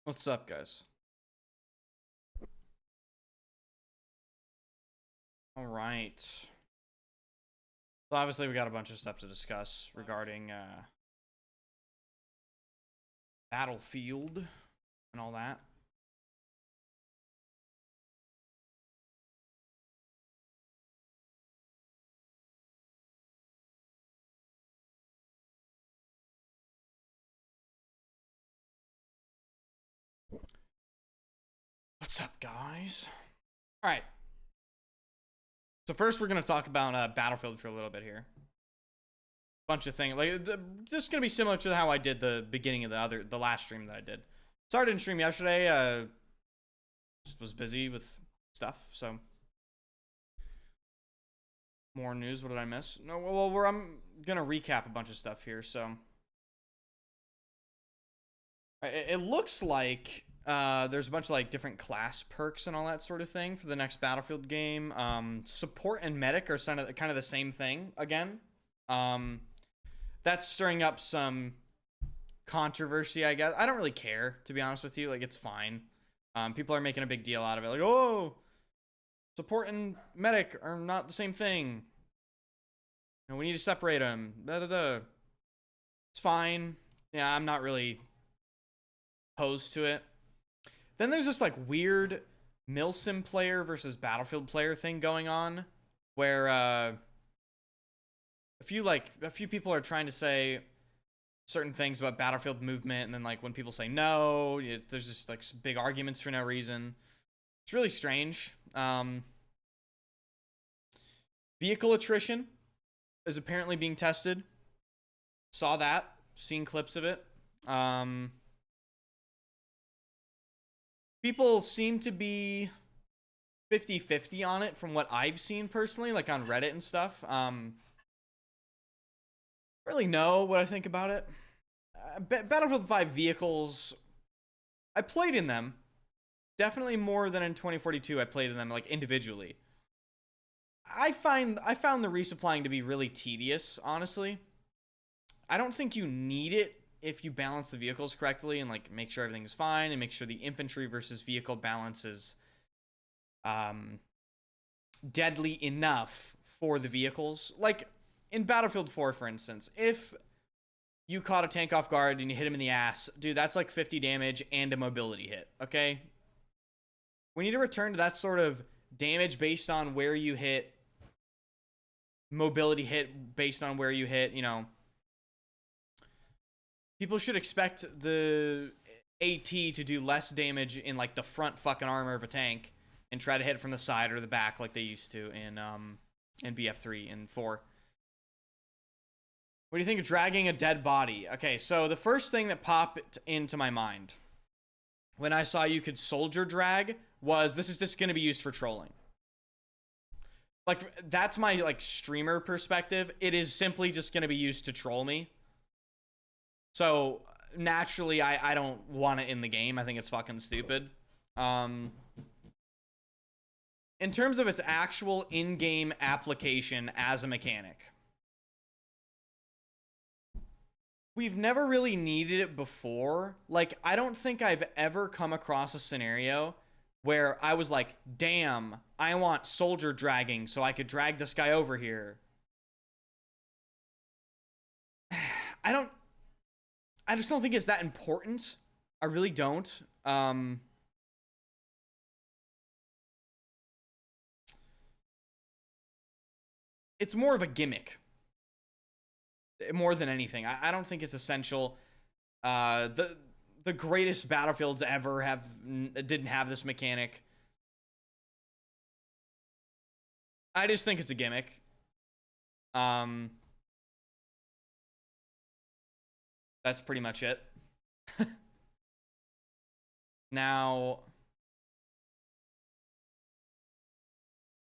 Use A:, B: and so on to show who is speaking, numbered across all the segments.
A: What's up, guys? All right. So obviously we got a bunch of stuff to discuss regarding Battlefield and all that. What's up, guys? All right. So first, we're gonna talk about Battlefield for a little bit here. Bunch of things like this is gonna be similar to how I did the beginning of the last stream that I did. Sorry I didn't stream yesterday. Just was busy with stuff. So more news. What did I miss? No. Well, I'm gonna recap a bunch of stuff here. So it looks like there's a bunch of like different class perks and all that sort of thing for the next Battlefield game. Support and medic are kind of the same thing again. That's stirring up some controversy, I guess. I don't really care, to be honest with you. Like, it's fine. People are making a big deal out of it. Like, oh, support and medic are not the same thing. And we need to separate them. It's fine. Yeah, I'm not really opposed to it. Then there's this like weird Milsim player versus Battlefield player thing going on, where a few people are trying to say certain things about Battlefield movement, and then like when people say no, there's just like big arguments for no reason. It's really strange. Vehicle attrition is apparently being tested. Saw that, seen clips of it. People seem to be 50-50 on it from what I've seen personally, like on Reddit and stuff. I don't really know what I think about it. Battlefield 5 vehicles, I played in them. Definitely more than in 2042 I played in them like individually. I found the resupplying to be really tedious, honestly. I don't think you need it if you balance the vehicles correctly and like make sure everything's fine and make sure the infantry versus vehicle balance is deadly enough for the vehicles. Like in Battlefield 4, for instance, if you caught a tank off guard and you hit him in the ass, dude, that's like 50 damage and a mobility hit, okay? We need to return to that sort of damage based on where you hit, mobility hit based on where you hit, you know. People should expect the AT to do less damage in like the front fucking armor of a tank and try to hit it from the side or the back like they used to in BF3 and 4. What do you think of dragging a dead body? Okay, so the first thing that popped into my mind when I saw you could soldier drag was this is just going to be used for trolling. Like that's my like streamer perspective. It is simply just going to be used to troll me. So naturally, I don't want it in the game. I think it's fucking stupid. In terms of its actual in-game application as a mechanic, we've never really needed it before. Like, I don't think I've ever come across a scenario where I was like, damn, I want soldier dragging so I could drag this guy over here. I just don't think it's that important. I really don't. It's more of a gimmick. More than anything. I don't think it's essential. The greatest Battlefields ever didn't have this mechanic. I just think it's a gimmick. That's pretty much it. Now,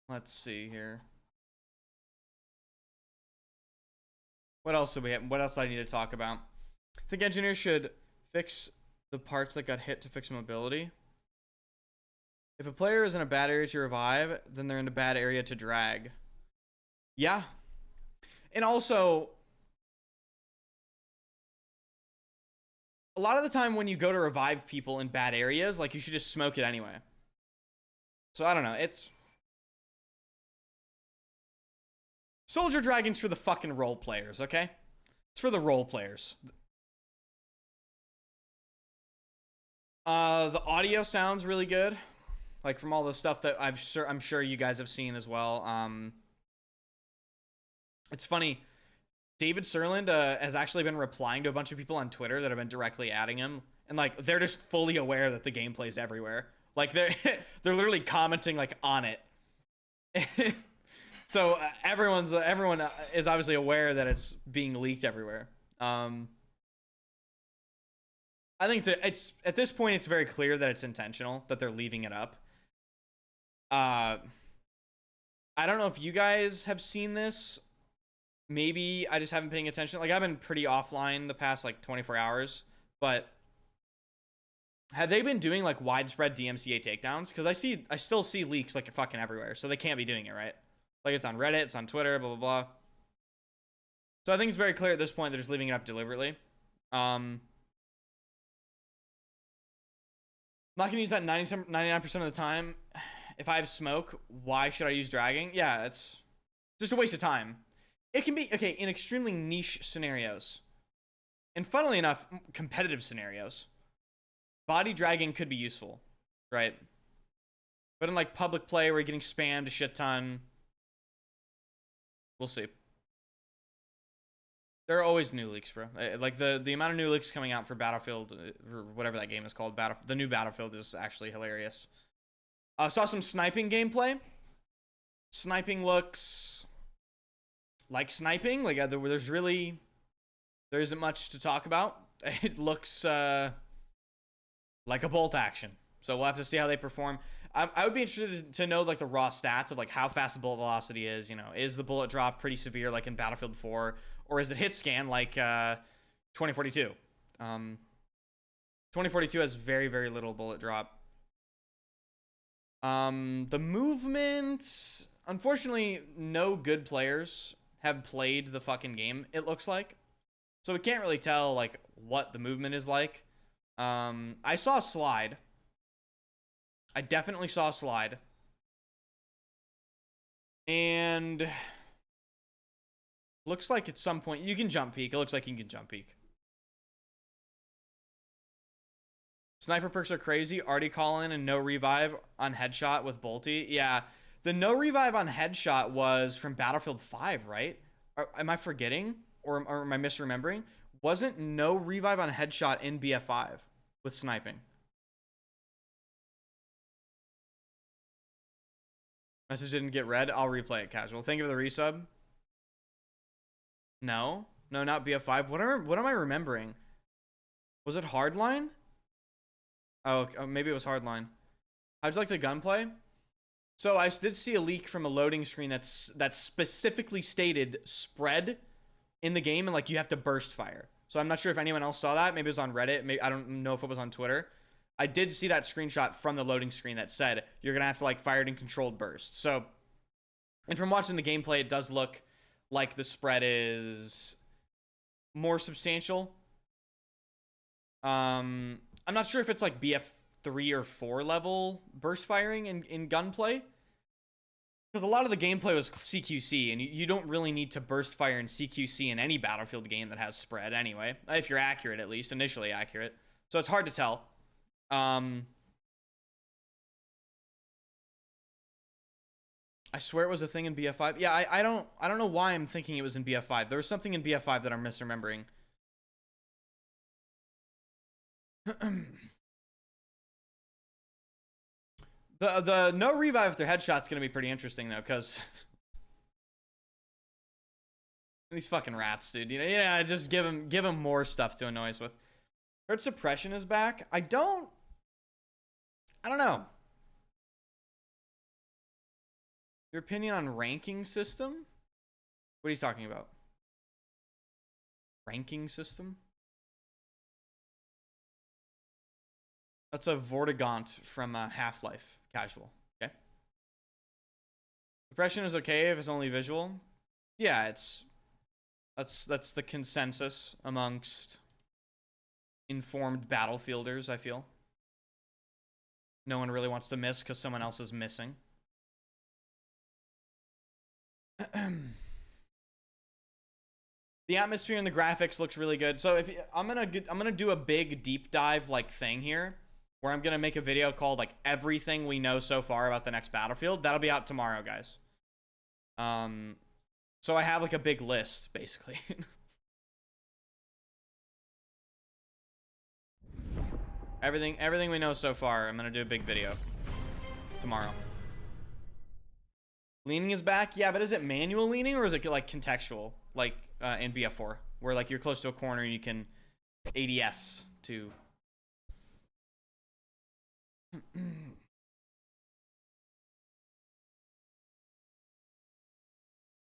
A: let's see here. What else do we have? What else do I need to talk about? I think engineers should fix the parts that got hit to fix mobility. If a player is in a bad area to revive, then they're in a bad area to drag. Yeah. And also, a lot of the time when you go to revive people in bad areas, like, you should just smoke it anyway. So I don't know. It's Soldier Dragon's for the fucking role players, okay? It's for the role players. The audio sounds really good, like from all the stuff that I'm sure you guys have seen as well. It's funny. David Serland has actually been replying to a bunch of people on Twitter that have been directly adding him, and like they're just fully aware that the gameplay's everywhere. Like they're literally commenting like on it. So everyone is obviously aware that it's being leaked everywhere. I think it's at this point it's very clear that it's intentional, that they're leaving it up. I don't know if you guys have seen this. Maybe I just haven't been paying attention. Like, I've been pretty offline the past like 24 hours, but have they been doing like widespread DMCA takedowns? Because I still see leaks like fucking everywhere, so they can't be doing it, right? Like, it's on Reddit, it's on Twitter, blah blah blah. So I think it's very clear at this point they're just leaving it up deliberately. I'm not gonna use that 99% of the time. If I have smoke, why should I use dragging? Yeah, it's just a waste of time. It can be, okay, in extremely niche scenarios, and funnily enough, competitive scenarios, body dragging could be useful, right? But in like public play where you're getting spammed a shit ton, we'll see. There are always new leaks, bro. Like the amount of new leaks coming out for Battlefield, or whatever that game is called, the new Battlefield is actually hilarious. Saw some sniping gameplay. Sniping looks like sniping. Like there isn't much to talk about. It looks like a bolt action. So we'll have to see how they perform. I would be interested to know like the raw stats of like how fast the bullet velocity is. You know, is the bullet drop pretty severe like in Battlefield 4, or is it hit scan like 2042? 2042 has very, very little bullet drop. The movement, unfortunately, no good players have played the fucking game, it looks like. So we can't really tell like what the movement is like. I saw a slide. I definitely saw a slide. And looks like at some point you can jump peek. It looks like you can jump peek. Sniper perks are crazy. Artie call-in and no revive on headshot with Bolty. Yeah, the no revive on headshot was from Battlefield 5, right? Am I forgetting? Or am I misremembering? Wasn't no revive on headshot in BF5 with sniping? Message didn't get read. I'll replay it, casual. Thank you for the resub. No, not BF5. What am I remembering? Was it Hardline? Oh, maybe it was Hardline. How'd you like the gunplay? So I did see a leak from a loading screen that specifically stated spread in the game, and like you have to burst fire. So I'm not sure if anyone else saw that. Maybe it was on Reddit. Maybe, I don't know if it was on Twitter. I did see that screenshot from the loading screen that said you're gonna have to like fire it in controlled bursts. So, and from watching the gameplay, it does look like the spread is more substantial. I'm not sure if it's like BF3 or 4 level burst firing in gunplay, because a lot of the gameplay was CQC, and you don't really need to burst fire in CQC in any Battlefield game that has spread anyway, if you're accurate, at least initially accurate. So it's hard to tell. I swear it was a thing in BF5. Yeah, I don't know why I'm thinking it was in BF5. There was something in BF5 that I'm misremembering. The no revive after headshot's gonna be pretty interesting though, because these fucking rats, dude. You know, yeah, just give them more stuff to annoy us with. Heard suppression is back. I don't know. Your opinion on ranking system? What are you talking about? Ranking system? That's a Vortigaunt from Half-Life casual. Okay. Suppression is okay if it's only visual. Yeah, that's the consensus amongst informed battlefielders, I feel. No one really wants to miss because someone else is missing. The atmosphere and the graphics looks really good. So if I'm gonna do a big deep dive like thing here, where I'm gonna make a video called like everything we know so far about the next Battlefield. That'll be out tomorrow, guys. So I have like a big list basically. Everything we know so far, I'm gonna do a big video tomorrow. Leaning is back, yeah, but is it manual leaning or is it like contextual, like in BF4, where like you're close to a corner and you can ADS to.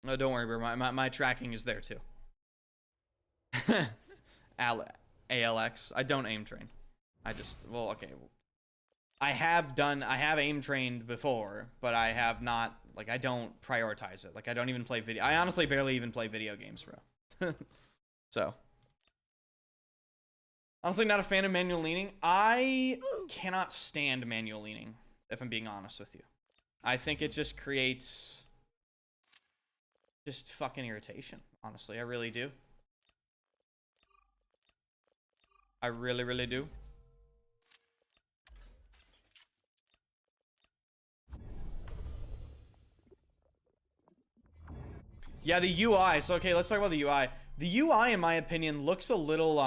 A: No, don't worry, bro. My tracking is there too. ALX. I don't aim train. I just, well, okay. I have aim trained before, but I have not, like, I don't prioritize it. Like, I don't even play video. I honestly barely even play video games, bro. So. Honestly, not a fan of manual leaning. I cannot stand manual leaning, if I'm being honest with you. I think it just creates just fucking irritation, honestly. I really do. I really, really do. Yeah, the UI. So, okay, let's talk about the UI. The UI, in my opinion, looks a little,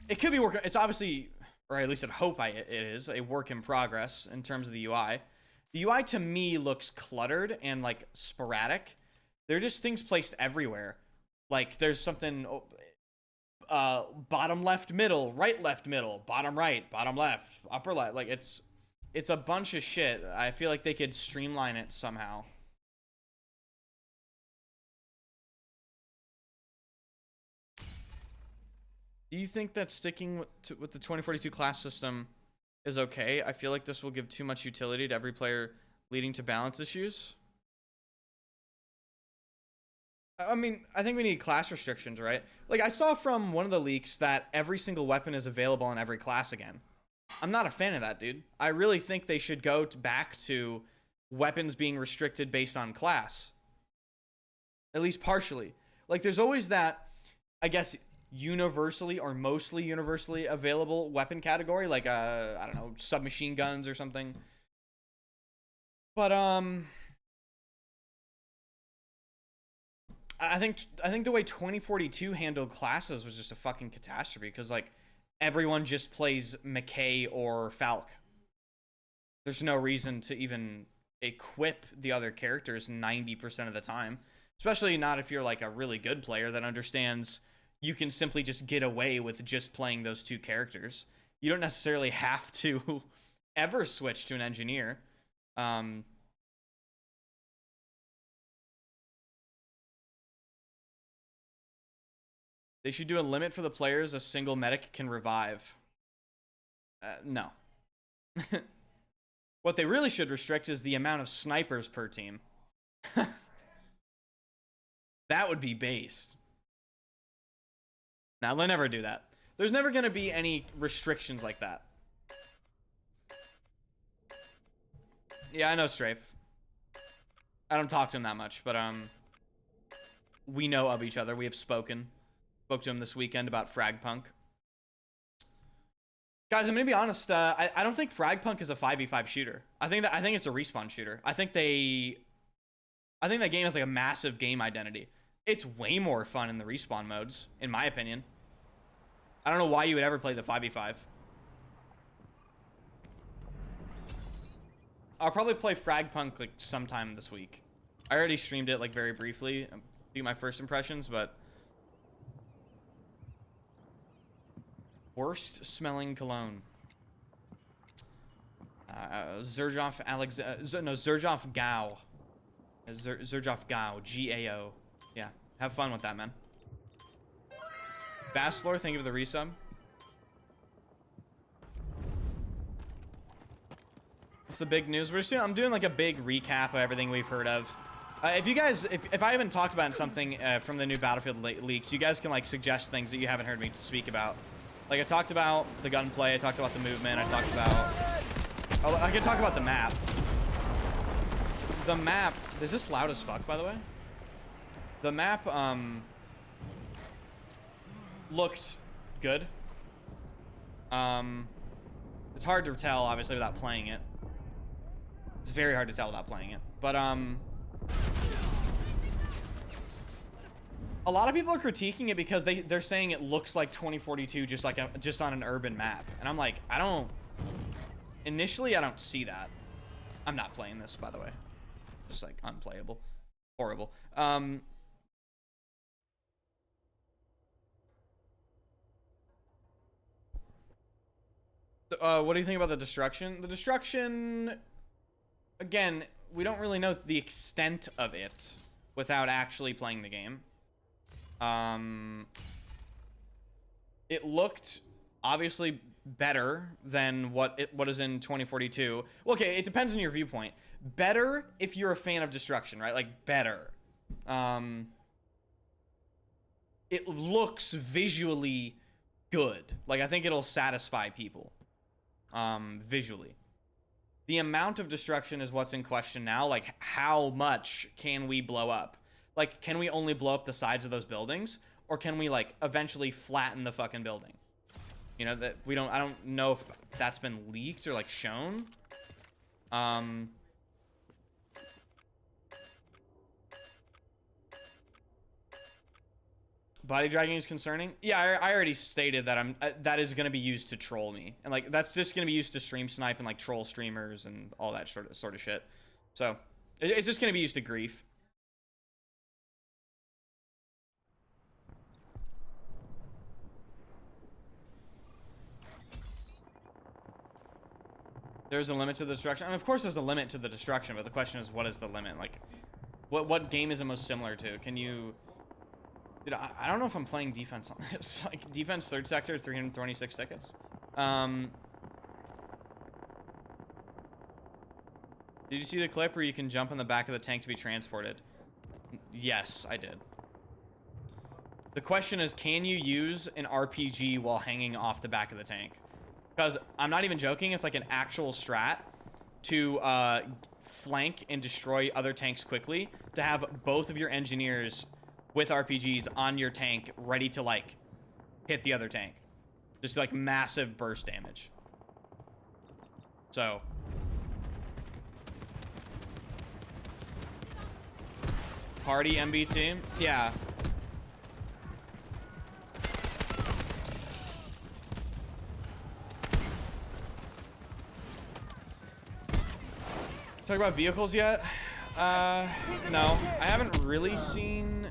A: it could be working. It's obviously, or at least I hope it is, a work in progress in terms of the UI. The UI, to me, looks cluttered and, like, sporadic. There are just things placed everywhere. Like, there's something, bottom left middle, right left middle, bottom right, bottom left, upper left. Like, it's a bunch of shit. I feel like they could streamline it somehow. Do you think that sticking with the 2042 class system is okay? I feel like this will give too much utility to every player, leading to balance issues. I mean, I think we need class restrictions, right? Like, I saw from one of the leaks that every single weapon is available in every class again. I'm not a fan of that, dude. I really think they should go back to weapons being restricted based on class. At least partially. Like, there's always that, I guess, universally or mostly universally available weapon category, like I don't know, submachine guns or something. But I think the way 2042 handled classes was just a fucking catastrophe, because like everyone just plays McKay or Falk. There's no reason to even equip the other characters 90% of the time, especially not if you're like a really good player that understands you can simply just get away with just playing those two characters. You don't necessarily have to ever switch to an engineer. They should do a limit for the players a single medic can revive. No. What they really should restrict is the amount of snipers per team. That would be based. Now, they'll never do that. There's never going to be any restrictions like that. Yeah, I know Strafe. I don't talk to him that much, but we know of each other. We have spoken. Spoke to him this weekend about Fragpunk. Guys, I'm gonna be honest. I don't think Fragpunk is a 5v5 shooter. I think it's a respawn shooter. I think that game has like a massive game identity. It's way more fun in the respawn modes, in my opinion. I don't know why you would ever play the 5v5. I'll probably play Fragpunk like sometime this week. I already streamed it like very briefly. Do my first impressions, but worst smelling cologne. Zerjov Gao. Zerjov Gao. G-A-O. Yeah, have fun with that, man. Bastlor, thank you for the resub. What's the big news? I'm doing like a big recap of everything we've heard of. If you guys, if I haven't talked about something from the new Battlefield leaks, you guys can like suggest things that you haven't heard me speak about. Like I talked about the gunplay, I talked about the movement, I talked about. Oh, I can talk about the map. The map. Is this loud as fuck, by the way? The map looked good. It's hard to tell, obviously, without playing it. It's very hard to tell without playing it, but a lot of people are critiquing it because they're saying it looks like 2042 just on an urban map, and I'm like, initially I don't see that. I'm not playing this, by the way. Just like unplayable, horrible. What do you think about the destruction? The destruction, again, we don't really know the extent of it without actually playing the game. It looked obviously better than what is in 2042. Well, okay, it depends on your viewpoint. Better if you're a fan of destruction, right? Like better. It looks visually good. Like I think it'll satisfy people. Visually. The amount of destruction is what's in question now. Like, how much can we blow up? Like, can we only blow up the sides of those buildings? Or can we, like, eventually flatten the fucking building? You know, that we don't, I don't know if that's been leaked or, like, shown. Body dragging is concerning. Yeah, I already stated that that is going to be used to troll me, and like that's just going to be used to stream snipe and like troll streamers and all that sort of shit. So it's just going to be used to grief. There's a limit to the destruction. I mean, of course, there's a limit to the destruction, but the question is, what is the limit? Like, what game is it most similar to? Can you? Dude, I don't know if I'm playing defense on this. Like, defense third sector, 326 tickets. Did you see the clip where you can jump in the back of the tank to be transported? Yes, I did. The question is, can you use an RPG while hanging off the back of the tank? Because I'm not even joking, it's like an actual strat to flank and destroy other tanks quickly, to have both of your engineers with RPGs on your tank ready to like hit the other tank. Just like massive burst damage. So party MBT, yeah. Talk about vehicles yet? No, I haven't really seen.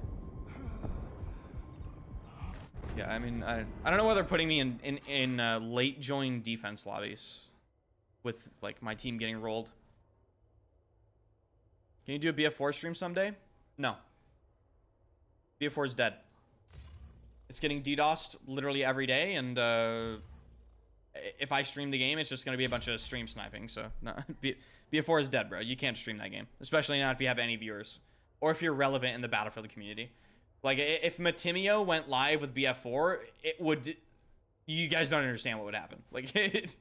A: Yeah, I mean, I don't know whether they're putting me in late join defense lobbies with like my team getting rolled. Can you do a BF4 stream someday? No. BF4 is dead. It's getting DDoSed literally every day, and if I stream the game, it's just going to be a bunch of stream sniping. So no, BF4 is dead, bro. You can't stream that game, especially not if you have any viewers or if you're relevant in the Battlefield community. Like, if Matimio went live with BF4, it would... You guys don't understand what would happen. Like, it...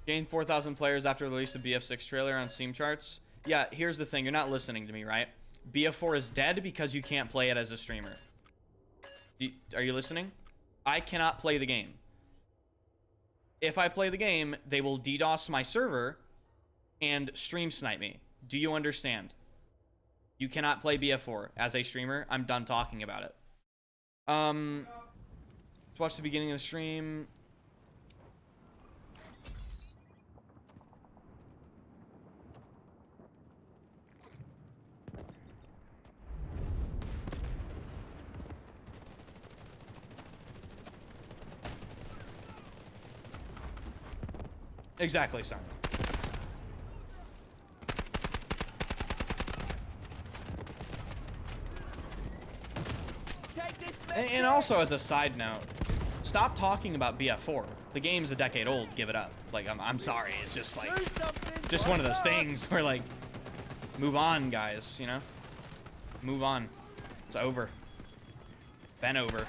A: Gained 4,000 players after the release of BF6 trailer on Steam charts. Yeah, here's the thing. You're not listening to me, right? BF4 is dead because you can't play it as a streamer. Are you listening? I cannot play the game. If I play the game, they will DDoS my server and stream snipe me. Do you understand? You cannot play BF4 as a streamer. I'm done talking about it. Let's watch the beginning of the stream. Exactly, son. And also, as a side note, stop talking about BF4. The game's a decade old. Give it up. Like, I'm sorry. It's just like, just one of those things where like, move on, guys. You know, move on. It's over. Been over.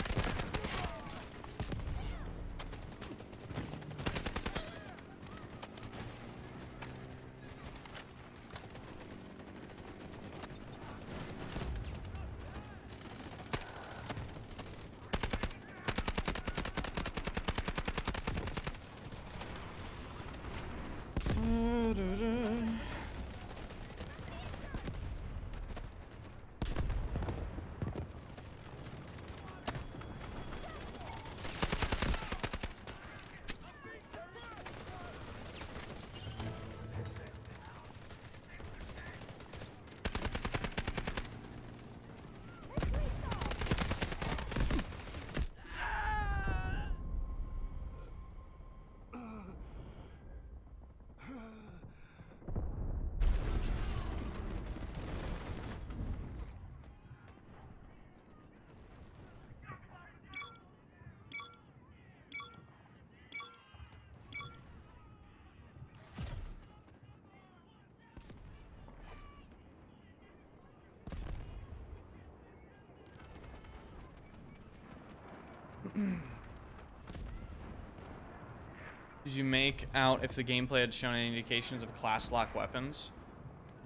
A: Did you make out if the gameplay had shown any indications of class lock weapons?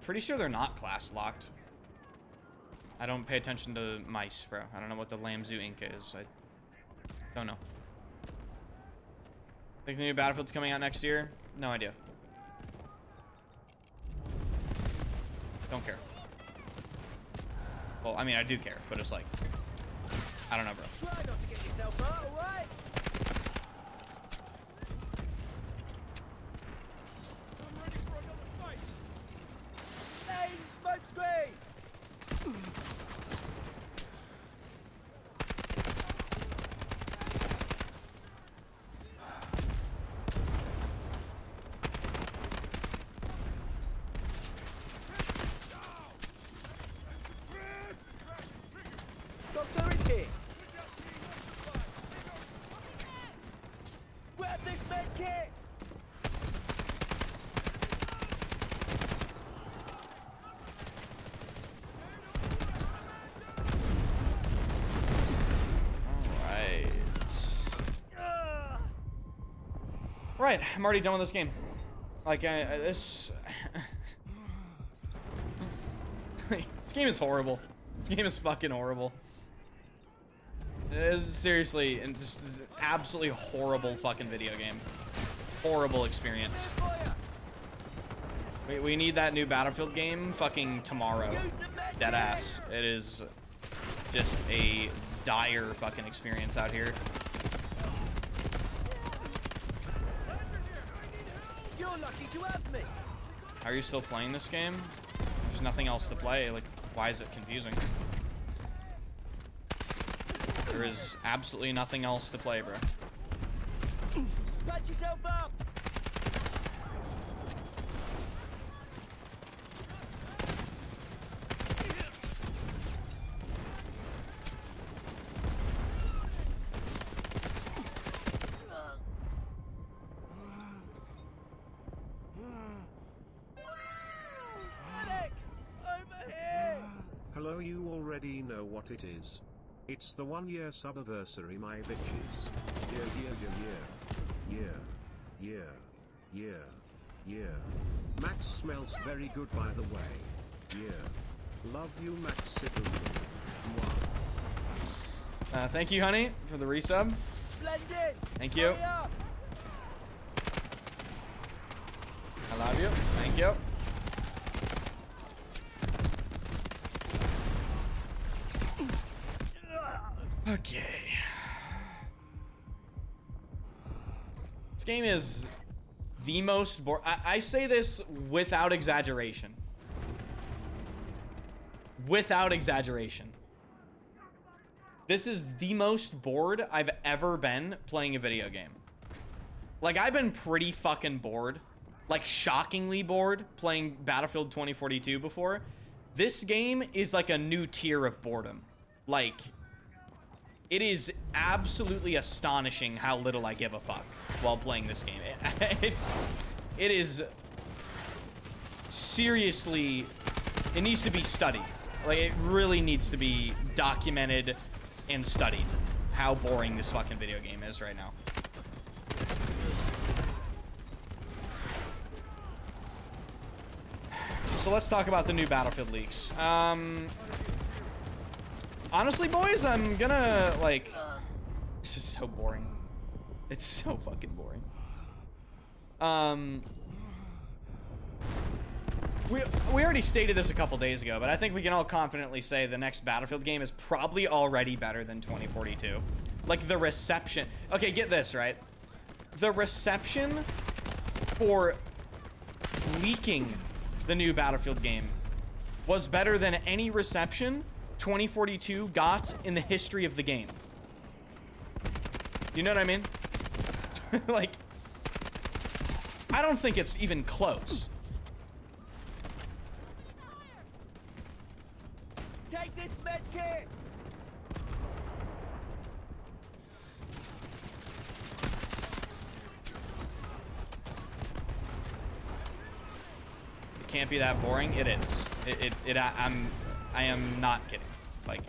A: Pretty sure they're not class locked. I don't pay attention to mice, bro. I don't know what the Lamzu ink is. I don't know. Think the new Battlefield's coming out next year? No idea. Don't care. Well, I mean, I do care, but it's like, I don't know, bro.
B: Try not to get yourself hurt, alright? I'm ready for another fight. Aim smoke screen! Doctor is here. Grab this med kit.
A: Right, I'm already done with this game. Like, this game is horrible. This game is fucking horrible. It is seriously, and just absolutely horrible fucking video game. Horrible experience. We need that new Battlefield game fucking tomorrow. Deadass. It is just a dire fucking experience out here.
B: You're lucky to have me.
A: How are you still playing this game? There's nothing else to play. Like, why is it confusing? There is absolutely nothing else to play, bro.
B: Patch yourself up. Medic, over here.
C: Hello, you already know what it is. It's the 1-year subiversary, my bitches. Yeah. Max smells very good, by the way. Yeah. Love you, Max.
A: Thank you, honey, for the resub.
B: Splendid.
A: Thank you.
B: Hurry up.
A: I love you. Thank you. Okay. This game is the most boring. I say this without exaggeration. Without exaggeration. This is the most bored I've ever been playing a video game. Like, I've been pretty fucking bored. Like, shockingly bored playing Battlefield 2042 before. This game is like a new tier of boredom. Like, It is absolutely astonishing how little I give a fuck while playing this game. It is seriously, it needs to be studied. Like, it really needs to be documented and studied how boring this fucking video game is right now. So let's talk about the new Battlefield leaks. Honestly, boys, I'm gonna, like... This is so boring. It's so fucking boring. We already stated this a couple days ago, but I think we can all confidently say the next Battlefield game is probably already better than 2042. Like, the reception... Okay, get this, right? The reception for leaking the new Battlefield game was better than any reception 2042 got in the history of the game. You know what I mean? Like, I don't think it's even close.
B: Take this med kit.
A: It can't be that boring. It is. I am not kidding. Like,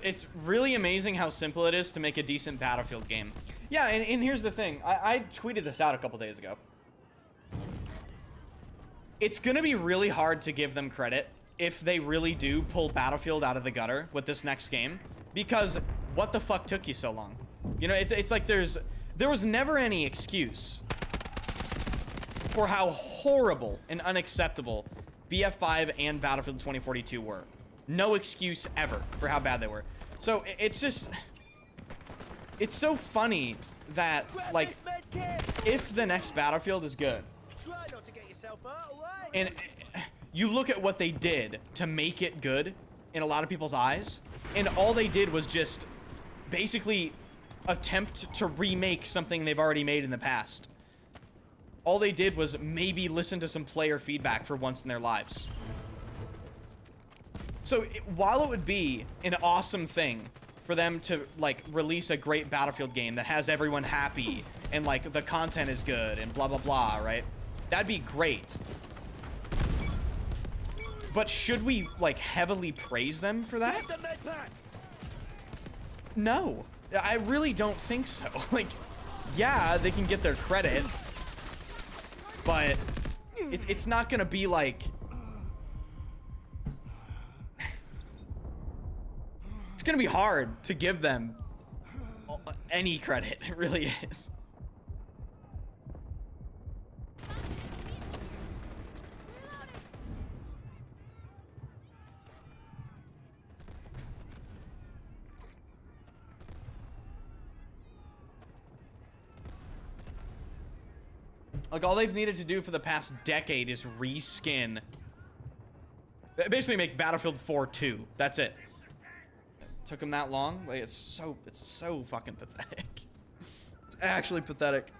A: it's really amazing how simple it is to make a decent Battlefield game. Yeah, and here's the thing. I tweeted this out a couple days ago. It's gonna be really hard to give them credit if they really do pull Battlefield out of the gutter with this next game, because what the fuck took you so long? You know, it's like there was never any excuse for how horrible and unacceptable BF5 and Battlefield 2042 were. No excuse ever for how bad they were. So it's just, it's so funny that, like, if the next Battlefield is good,
B: Try not to get yourself out, all right?
A: and you look at what they did to make it good in a lot of people's eyes, and all they did was just basically attempt to remake something they've already made in the past. All they did was maybe listen to some player feedback for once in their lives. So while it would be an awesome thing for them to, like, release a great Battlefield game that has everyone happy and, like, the content is good and blah, blah, blah, right? That'd be great. But should we, like, heavily praise them for that?
B: Get the med pack.
A: No, I really don't think so. Like, yeah, they can get their credit, but it's not gonna be like... It's gonna be hard to give them any credit. It really is. Like, all they've needed to do for the past decade is reskin. Basically make Battlefield 4 2. That's it. Took them that long? Like, it's so fucking pathetic. It's actually pathetic.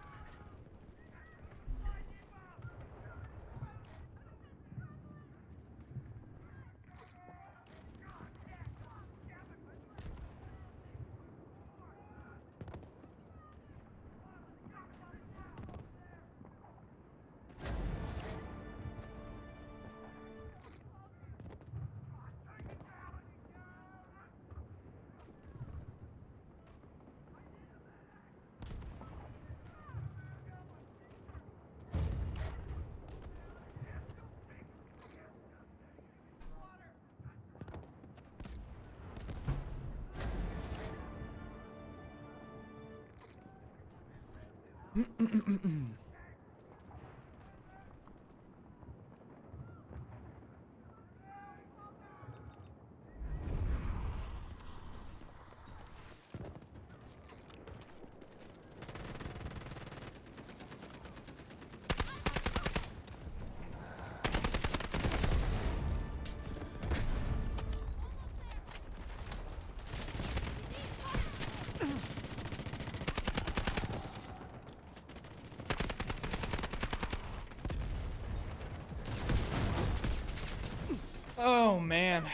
A: Oh man,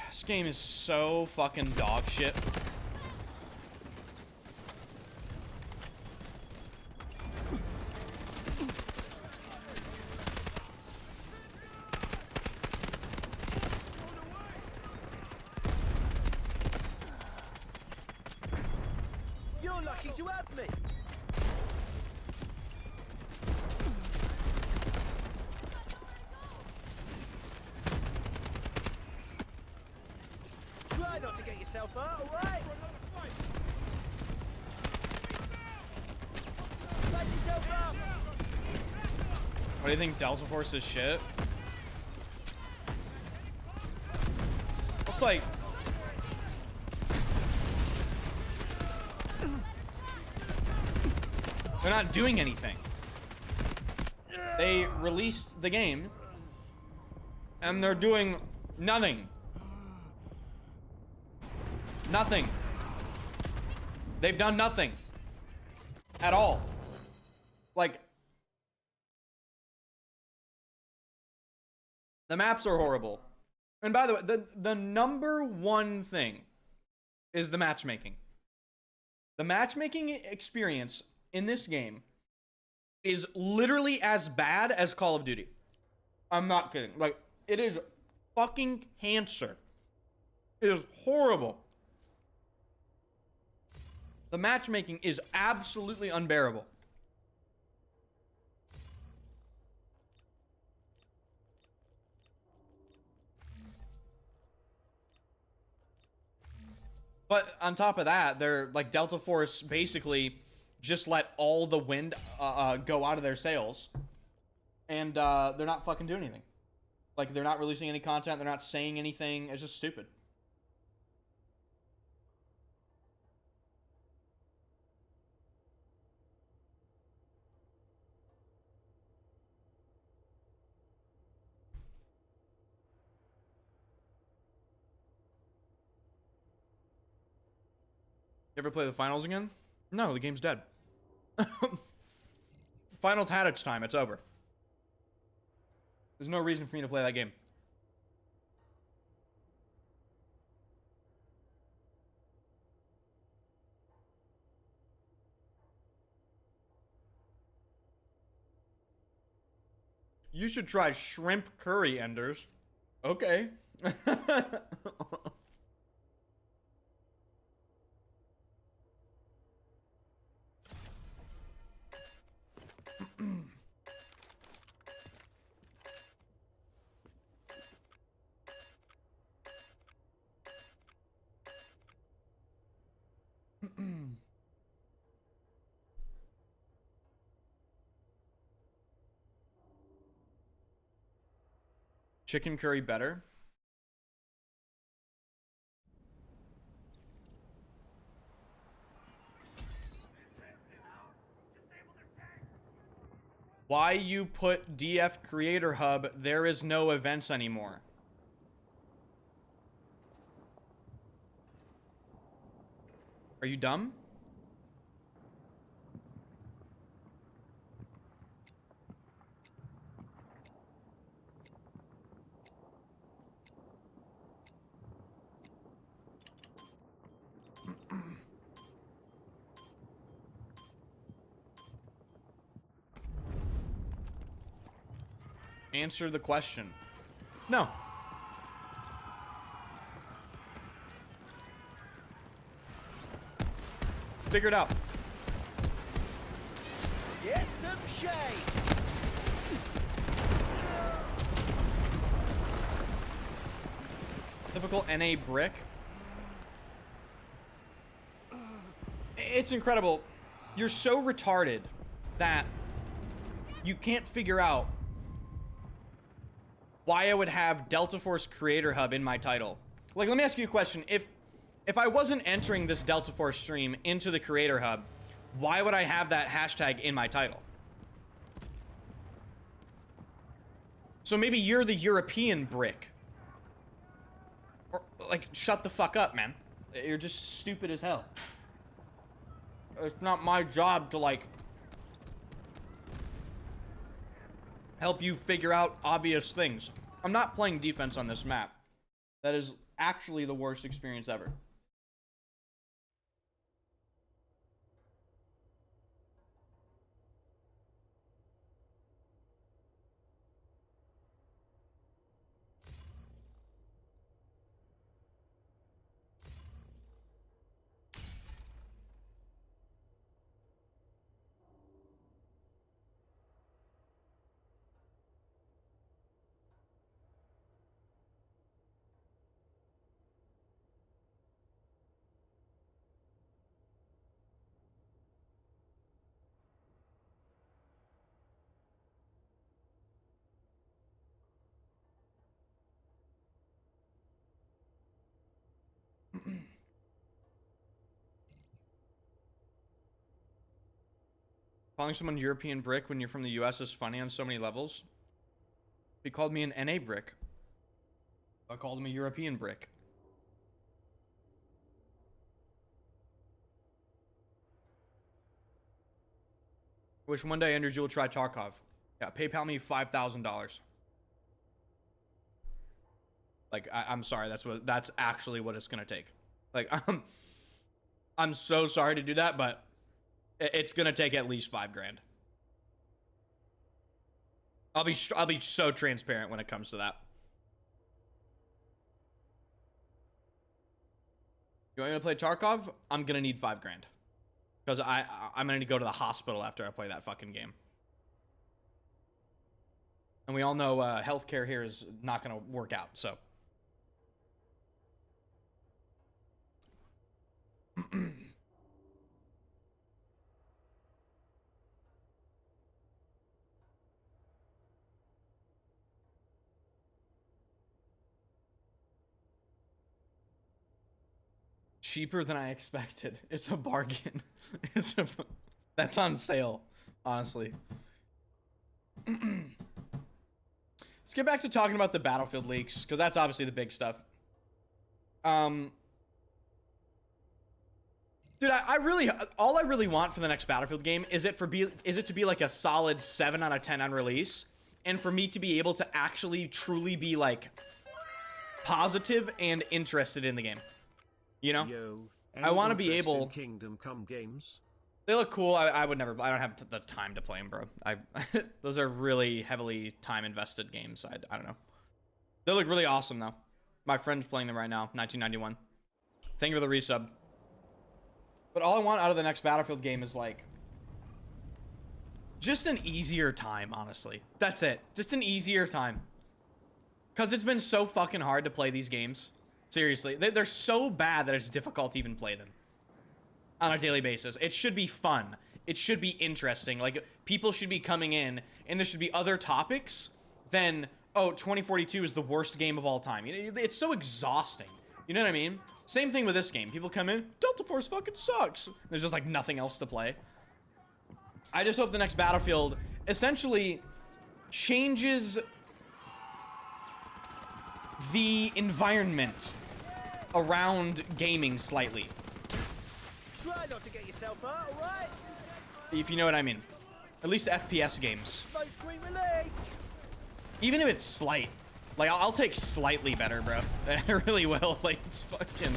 A: this game is so fucking dog shit.
B: You're lucky to have me. Try not to get yourself hurt, alright? Patch yourself up.
A: What do you think, Delta Force is shit? Looks like... they're not doing anything. They released the game, and they're doing nothing. Nothing. They've done nothing. At all. Like... the maps are horrible. And by the way, the number one thing is the matchmaking. The matchmaking experience in this game is literally as bad as Call of Duty. I'm not kidding. Like, it is fucking cancer. It is horrible. The matchmaking is absolutely unbearable. But on top of that, they're like Delta Force basically just let all the wind go out of their sails, and they're not fucking doing anything. Like, they're not releasing any content. They're not saying anything. It's just stupid. You ever play the finals again? No, the game's dead. Finals had its time. It's over. There's no reason for me to play that game. You should try shrimp curry, Enders. Okay. Chicken curry better? Why you put DF Creator Hub? There is no events anymore. Are you dumb? Answer the question. No. Figure it out.
B: Get some shade.
A: Typical NA brick. It's incredible. You're so retarded that you can't figure out why I would have Delta Force Creator Hub in my title. Like, let me ask you a question. If I wasn't entering this Delta Force stream into the Creator Hub, why would I have that hashtag in my title? So maybe you're the European brick. Or, like, shut the fuck up, man. You're just stupid as hell. It's not my job to, like, help you figure out obvious things. I'm not playing defense on this map. That is actually the worst experience ever. Calling someone European brick when you're from the US is funny on so many levels. He called me an NA brick. I called him a European brick. Wish one day Energy will try Tarkov. Yeah, PayPal me $5,000. Like, I'm sorry, that's actually what it's gonna take. Like, I'm so sorry to do that, but it's gonna take at least $5 grand. I'll be so transparent when it comes to that. You want me to play Tarkov? I'm gonna need $5 grand. Because I'm gonna need to go to the hospital after I play that fucking game. And we all know healthcare here is not gonna work out, so. Cheaper than I expected. It's a bargain. That's on sale, honestly. Let's get back to talking about the Battlefield leaks, because that's obviously the big stuff. Dude, I really, all I really want for the next Battlefield game is it to be like a solid 7 out of 10 on release, and for me to be able to actually truly be like positive and interested in the game. You know, I want to be able.
C: Kingdom Come games.
A: They look cool. I would never. I don't have the time to play them, bro. Those are really heavily time invested games. I don't know. They look really awesome though. My friend's playing them right now. 1991. Thank you for the resub. But all I want out of the next Battlefield game is like just an easier time. Honestly, that's it. Just an easier time. Cause it's been so fucking hard to play these games. Seriously, they're so bad that it's difficult to even play them on a daily basis. It should be fun. It should be interesting. Like, people should be coming in, and there should be other topics than, oh, 2042 is the worst game of all time. You know, it's so exhausting. You know what I mean? Same thing with this game. People come in, Delta Force fucking sucks. There's just, like, nothing else to play. I just hope the next Battlefield essentially changes the environment around gaming slightly.
B: Try not to get yourself hurt, alright?
A: If you know what I mean. At least FPS games.
B: Smoke screen release!
A: Even if it's slight. Like, I'll take slightly better, bro. I really will. Like, it's fucking...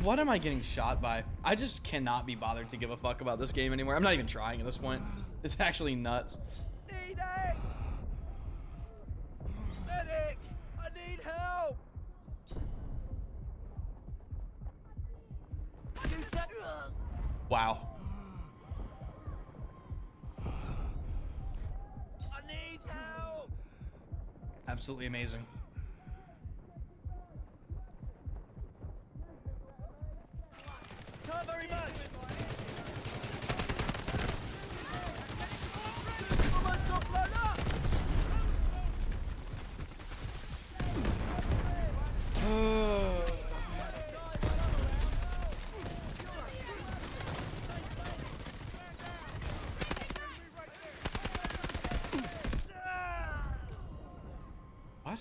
A: What am I getting shot by? I just cannot be bothered to give a fuck about this game anymore. I'm not even trying at this point. It's actually nuts.
B: Need it! Medic! I need help! You said...
A: Wow.
B: I need help!
A: Absolutely amazing.
B: Can't very much! Almost got blown up!
A: What?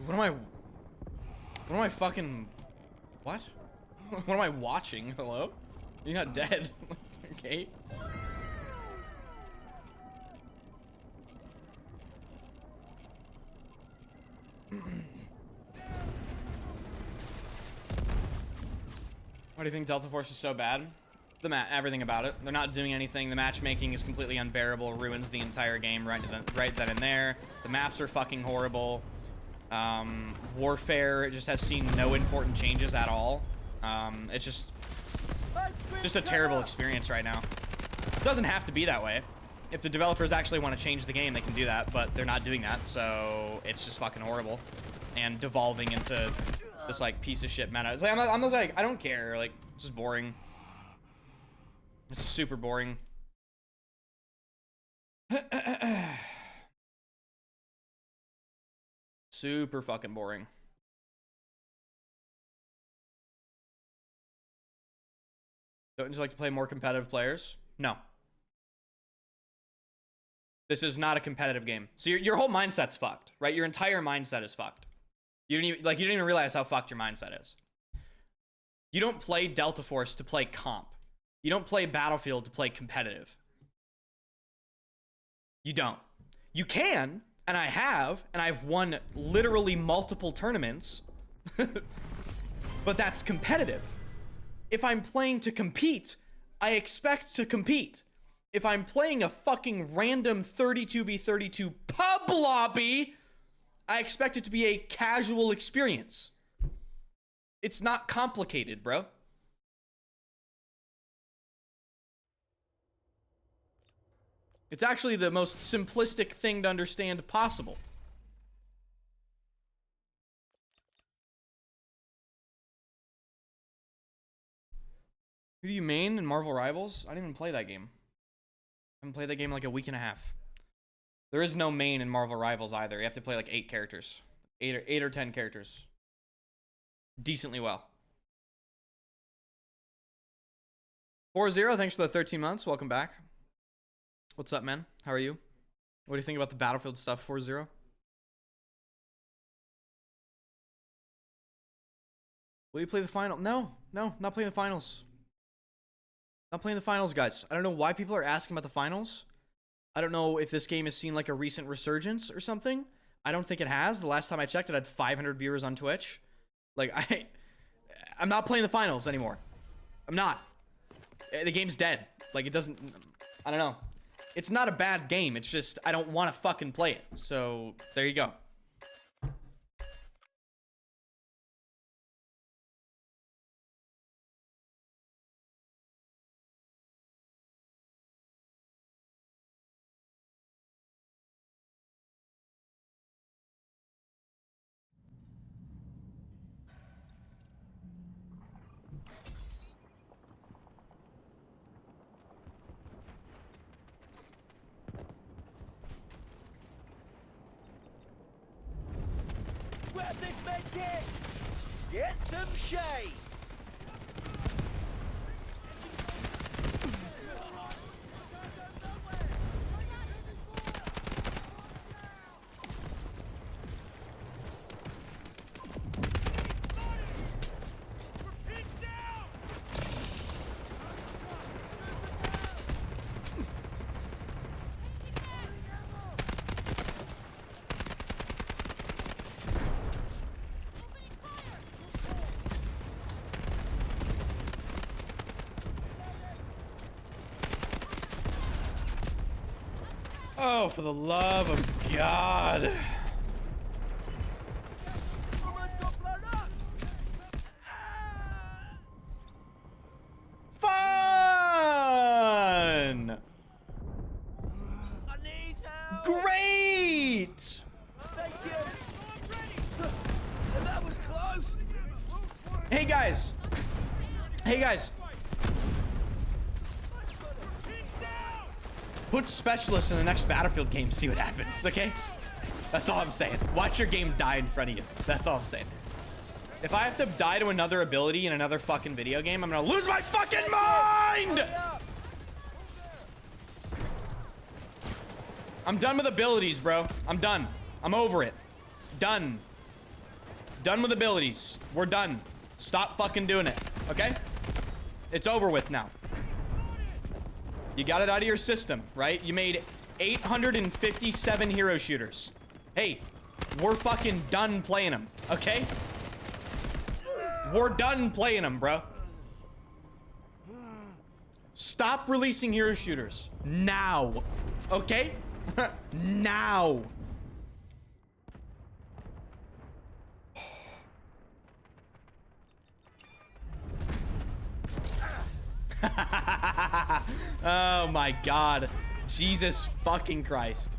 A: What am I fucking... What? What am I watching? Hello? You're not dead. Okay. Why do you think Delta Force is so bad? Everything about it. They're not doing anything. The matchmaking is completely unbearable. Ruins the entire game right then and there. The maps are fucking horrible. Warfare just has seen no important changes at all. It's just a terrible experience right now. It doesn't have to be that way. If the developers actually want to change the game, they can do that, but they're not doing that, so it's just fucking horrible and devolving into this like piece of shit meta. It's like I'm just like, I don't care. Like, it's just boring. It's super boring. Super fucking boring. Don't you like to play more competitive players? No. This is not a competitive game. So your whole mindset's fucked, right? Your entire mindset is fucked. You don't even realize how fucked your mindset is. You don't play Delta Force to play comp. You don't play Battlefield to play competitive. You don't. You can, and I've won literally multiple tournaments, but that's competitive. If I'm playing to compete, I expect to compete. If I'm playing a fucking random 32v32 pub lobby, I expect it to be a casual experience. It's not complicated, bro. It's actually the most simplistic thing to understand possible. Who do you main in Marvel Rivals? I didn't even play that game. I haven't played that game in like a week and a half. There is no main in Marvel Rivals either. You have to play like 8 characters. 8 or 10 characters. Decently well. 4-0, thanks for the 13 months. Welcome back. What's up, man? How are you? What do you think about the Battlefield stuff, 4-0? Will you play the final? No, not playing the finals. Not playing the finals, guys. I don't know why people are asking about the finals. I don't know if this game has seen like a recent resurgence or something. I don't think it has. The last time I checked, it had 500 viewers on Twitch. Like, I'm not playing the finals anymore. I'm not. The game's dead. Like, it doesn't... I don't know. It's not a bad game. It's just, I don't want to fucking play it. So, there you go.
B: Grab this med kit! Get some shade!
A: Oh, for the love of God.
B: Almost got blown up!
A: Fun!
B: I need help!
A: Great!
B: Thank you! That was close!
A: Hey, guys. Hey, guys. Put specialists in the next Battlefield game, see what happens, okay? That's all I'm saying. Watch your game die in front of you. That's all I'm saying. If I have to die to another ability in another fucking video game, I'm gonna lose my fucking mind! I'm done with abilities, bro. I'm done. I'm over it. Done. Done with abilities. We're done. Stop fucking doing it, okay? It's over with now. You got it out of your system, right? You made 857 hero shooters. Hey, we're fucking done playing them, okay? We're done playing them, bro. Stop releasing hero shooters. Now. Okay? Now. Oh my god. Jesus fucking Christ.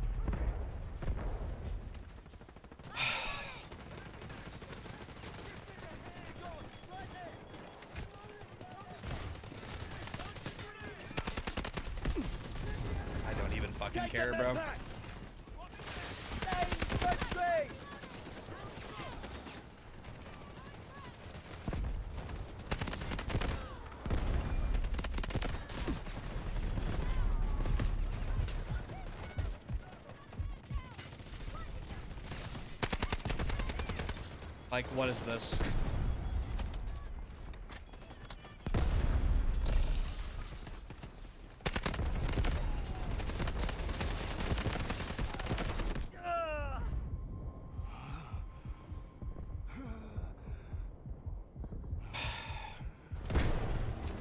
A: I don't even fucking care, bro. Like, what is this?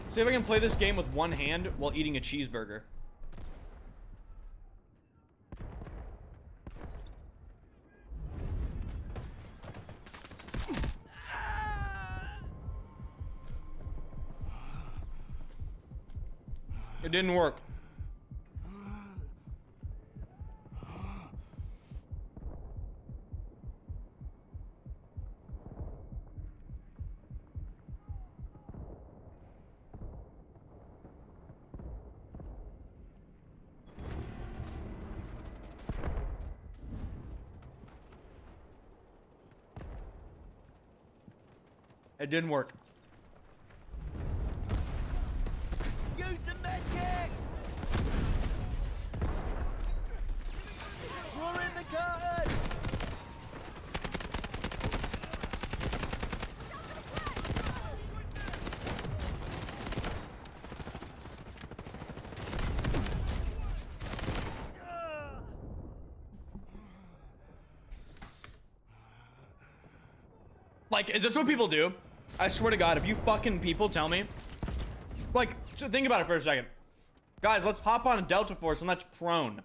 A: See if I can play this game with one hand while eating a cheeseburger. It didn't work. It didn't work.
B: Use the med kit! We're in the curtain!
A: Like, is this what people do? I swear to God, if you fucking people tell me, like, think about it for a second. Guys, let's hop on a Delta Force and let's prone.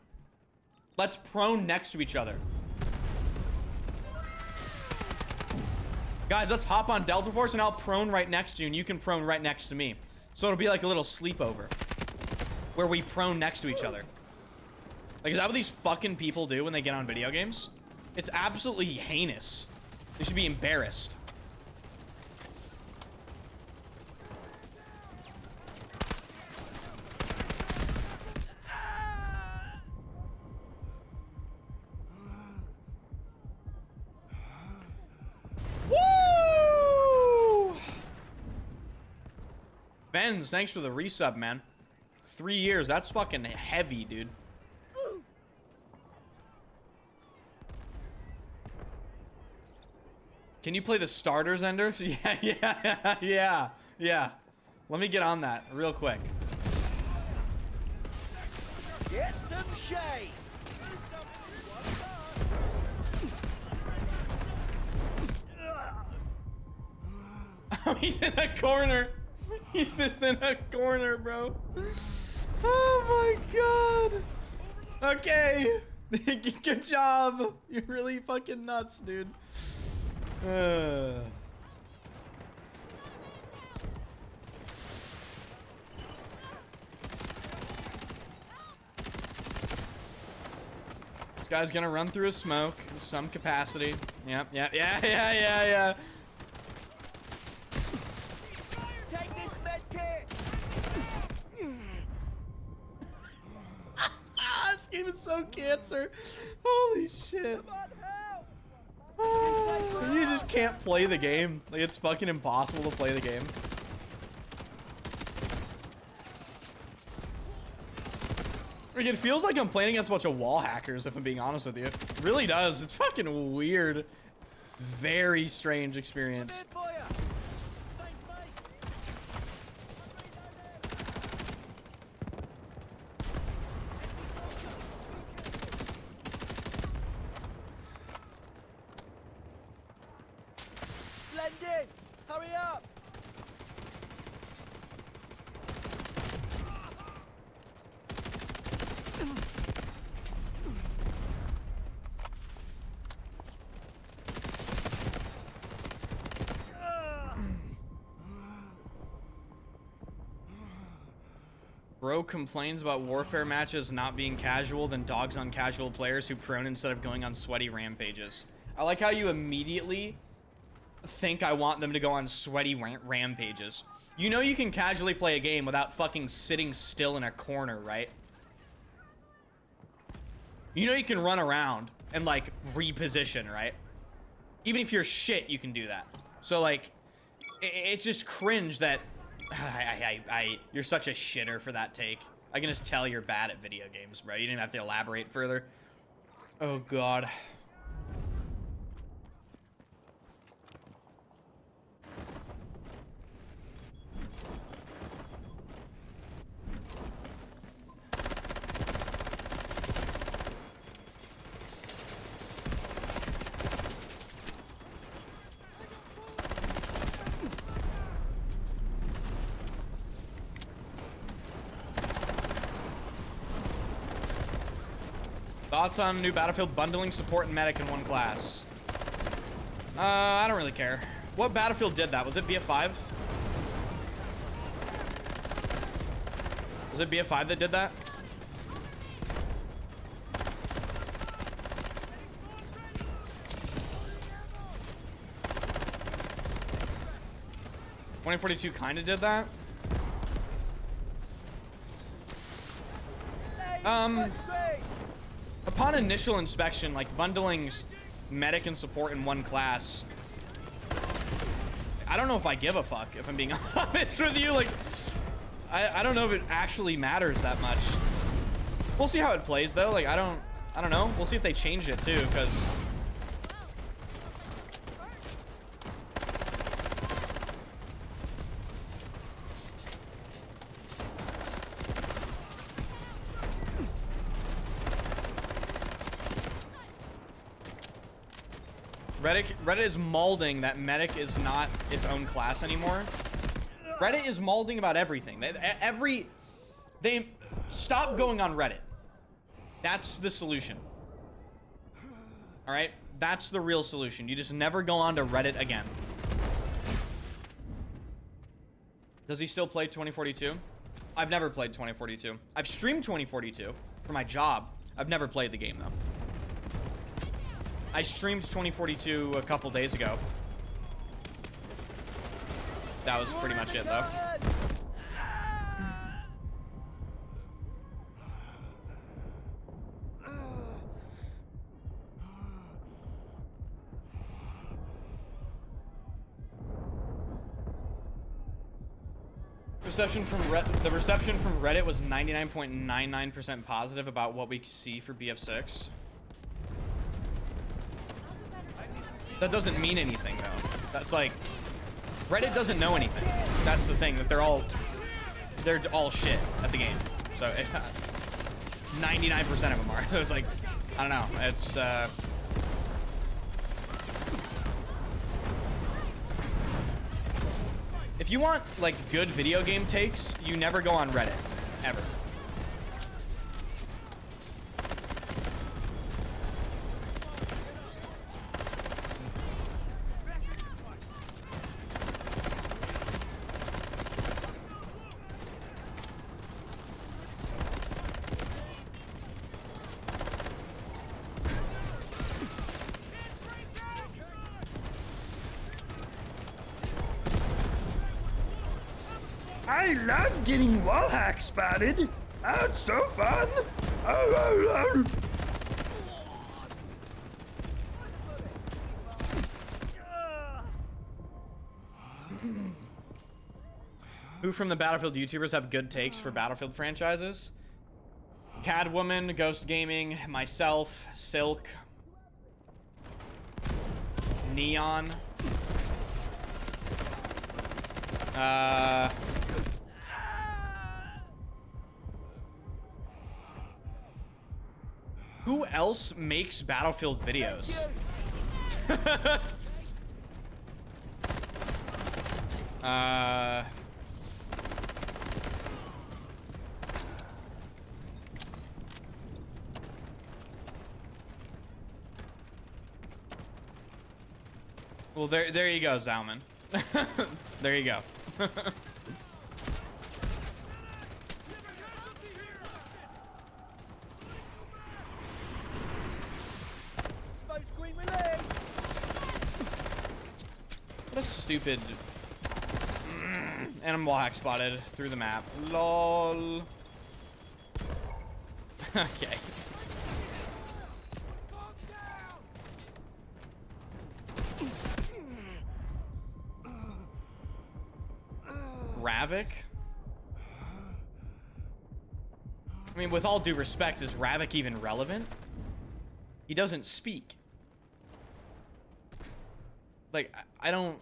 A: Let's prone next to each other. Guys, let's hop on Delta Force and I'll prone right next to you and you can prone right next to me. So it'll be like a little sleepover where we prone next to each other. Like, is that what these fucking people do when they get on video games? It's absolutely heinous. They should be embarrassed. Woo! Benz, thanks for the resub, man. 3 years, that's fucking heavy, dude. Can you play the starters, Ender? Yeah. Let me get on that real quick.
B: Get some shade!
A: Oh, he's in a corner. He's just in a corner, bro. Oh my god. Okay. Good job. You're really fucking nuts, dude. This guy's gonna run through a smoke in some capacity. Yeah.
B: Take this med kit!
A: This game is so cancer. Holy shit.
B: Come on, help!
A: You just can't play the game. Like, it's fucking impossible to play the game. Like, it feels like I'm playing against a bunch of wall hackers, if I'm being honest with you. It really does. It's fucking weird. Very strange experience.
B: Thanks, mate. Blended! Hurry up!
A: Bro complains about warfare matches not being casual, then dogs on casual players who prone instead of going on sweaty rampages. I like how you immediately think I want them to go on sweaty rampages. You know you can casually play a game without fucking sitting still in a corner, right? You know you can run around and like reposition, right? Even if you're shit, you can do that. So like, it's just cringe that you're such a shitter for that take. I can just tell you're bad at video games, bro. You didn't have to elaborate further. Oh god. Thoughts on new Battlefield bundling support and medic in one class? I don't really care. What Battlefield did that? Was it BF5? Was it BF5 that did that? (2042) kind of did that. Upon initial inspection, like bundling medic and support in one class, I don't know if I give a fuck, if I'm being honest with you. Like, I don't know if it actually matters that much. We'll see how it plays though. Like, I don't know. We'll see if they change it too, because Reddit is mauling that medic is not its own class anymore. Reddit is mauling about everything. They stop going on Reddit. That's the solution. All right, that's the real solution. You just never go on to Reddit again. Does he still play 2042? I've never played 2042. I've streamed 2042 for my job. I've never played the game though. I streamed 2042 a couple days ago. That was pretty much it, though. The reception from Reddit was 99.99% positive about what we see for BF6. That doesn't mean anything though. That's like, Reddit doesn't know anything. That's the thing, that they're all shit at the game. So 99% of them are. It was like, I don't know. It's if you want like good video game takes, you never go on Reddit, ever.
D: I love getting wall hack spotted. Oh, it's so fun. Oh.
A: Who from the Battlefield YouTubers have good takes for Battlefield franchises? Cadwoman, Ghost Gaming, myself, Silk, Neon. Who else makes Battlefield videos? Well, there you go, Zalman. There you go. What a stupid... And I'm wallhack spotted through the map. LOL. Okay. Ravik? I mean, with all due respect, is Ravik even relevant? He doesn't speak. Like, I don't...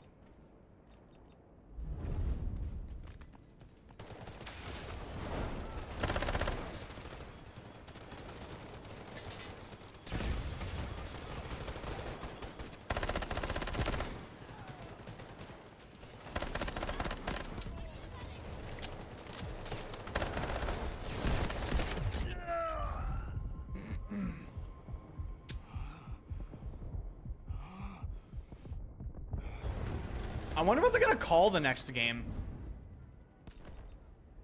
A: I wonder what they're gonna call the next game.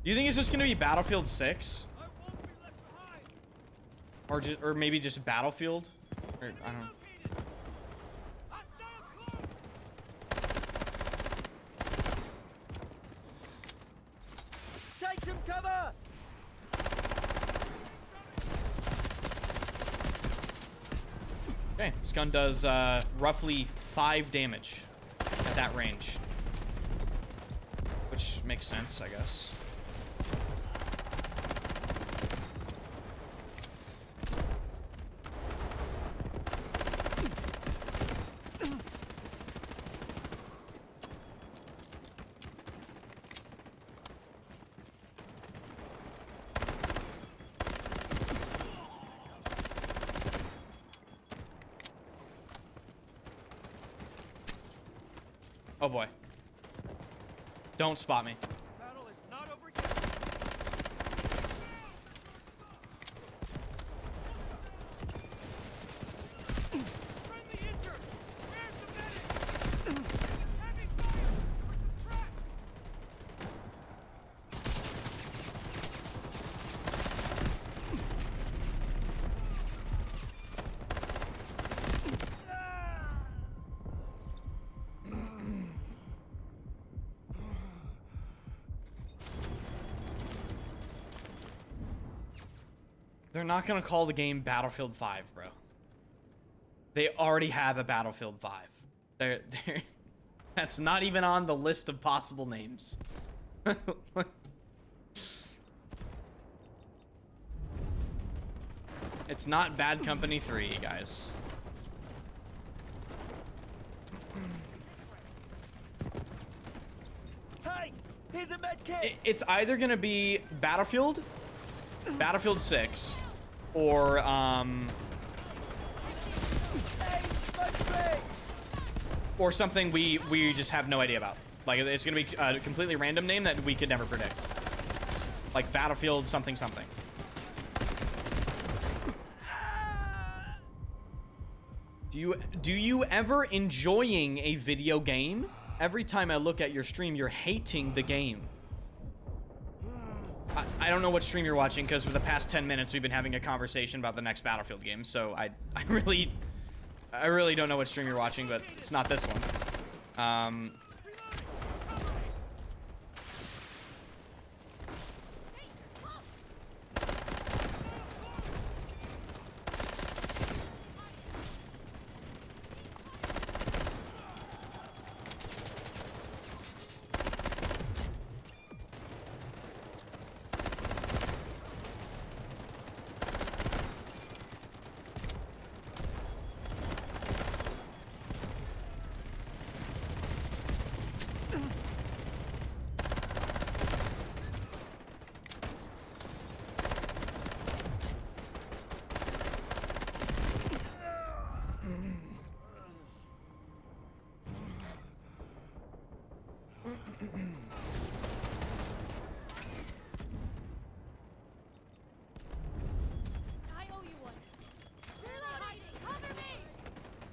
A: Do you think it's just gonna be Battlefield 6? Or maybe just Battlefield? Or, I don't know.
B: Take some cover!
A: Okay, this gun does roughly 5 damage at that range. Which makes sense, I guess. Oh boy. Don't spot me.
B: Battle is not over yet. Friendly injured. Where's the medic? Heavy fire. We're trapped.
A: They're not gonna call the game Battlefield 5, bro. They already have a Battlefield 5. They're that's not even on the list of possible names. It's not Bad Company 3, guys.
B: Hey, here's a med kit.
A: It's either gonna be Battlefield 6, or
B: Hey, smoke break.
A: or something we just have no idea about. Like, it's gonna be a completely random name that we could never predict. Like Battlefield something something. Do you ever enjoying a video game? Every time I look at your stream, you're hating the game. I don't know what stream you're watching, because for the past 10 minutes we've been having a conversation about the next Battlefield game, so I really don't know what stream you're watching, but it's not this one.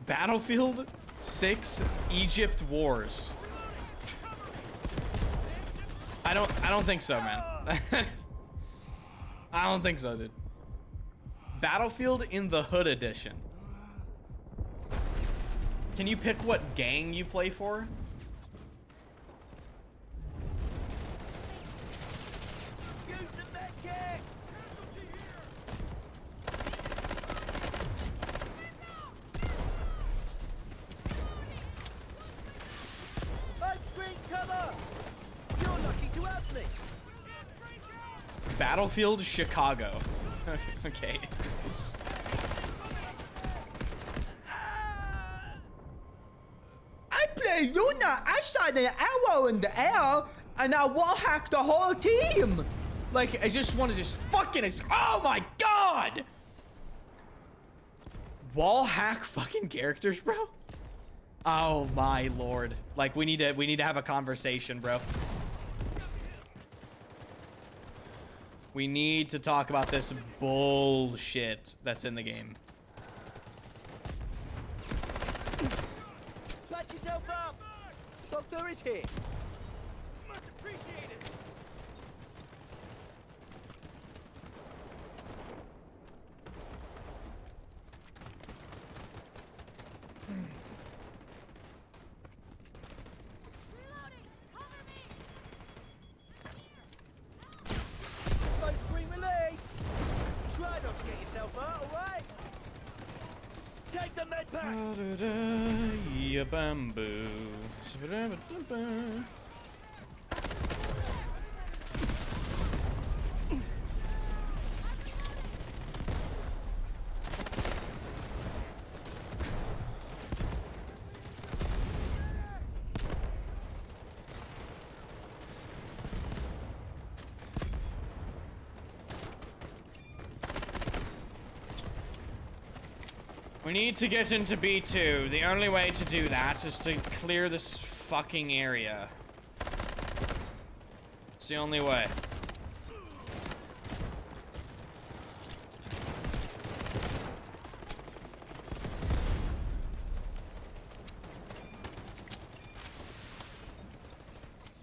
A: Battlefield 6 Egypt Wars. I don't think so, man. I don't think so, dude. Battlefield in the Hood edition. Can you pick what gang you play for?
B: Use the med kit! Casualty here! Smoke screen cover! You're lucky to have me!
A: Battlefield Chicago. Okay.
D: I play Luna. I saw the arrow in the air, and I wall hacked the whole team.
A: Like, I just want to just fucking... Oh my god! Wall hack fucking characters, bro? Oh my lord. Like, we need to have a conversation, bro. We need to talk about this bullshit that's in the game.
B: Patch yourself up! Doctor is here! Much appreciated!
E: Reloading! Cover me!
B: Smoke screen released! Try not to get yourself hurt, alright? Take the med pack!
A: Ya bamboo. We need to get into B2. The only way to do that is to clear this fucking area. It's the only way.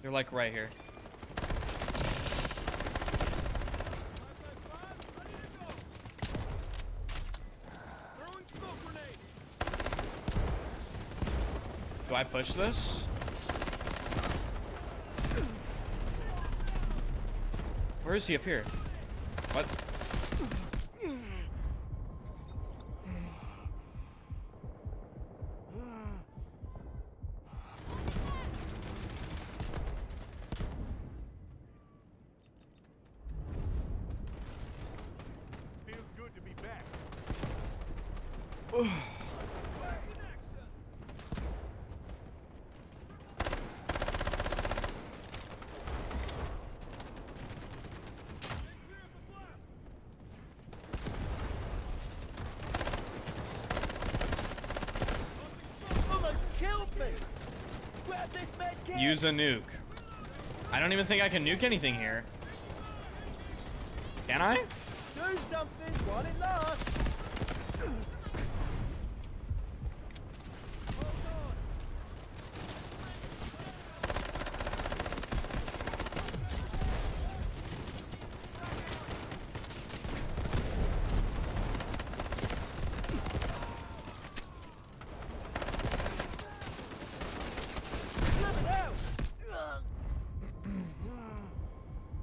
A: You're like right here. Do I push this? Where is he up here? What?
B: Feels good to be back. Almost killed me! Grab this med kit!
A: Use a nuke. I don't even think I can nuke anything here. Can I?
B: Do something while it lasts!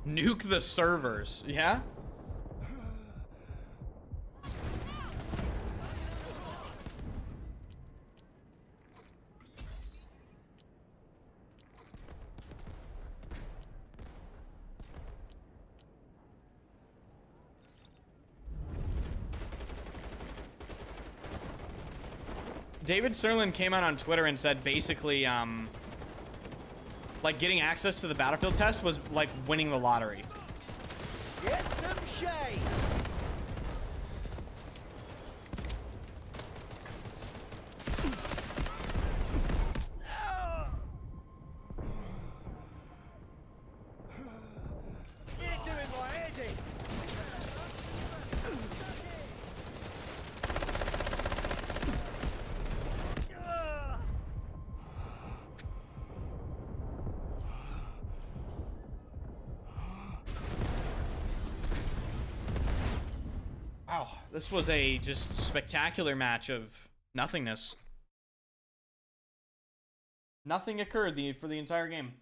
A: Nuke the servers. Yeah? David Serlin came out on Twitter and said basically, like getting access to the Battlefield test was like winning the lottery.
B: Get some shade! You're doing my head in!
A: Wow, this was a just spectacular match of nothingness. Nothing occurred for the entire game.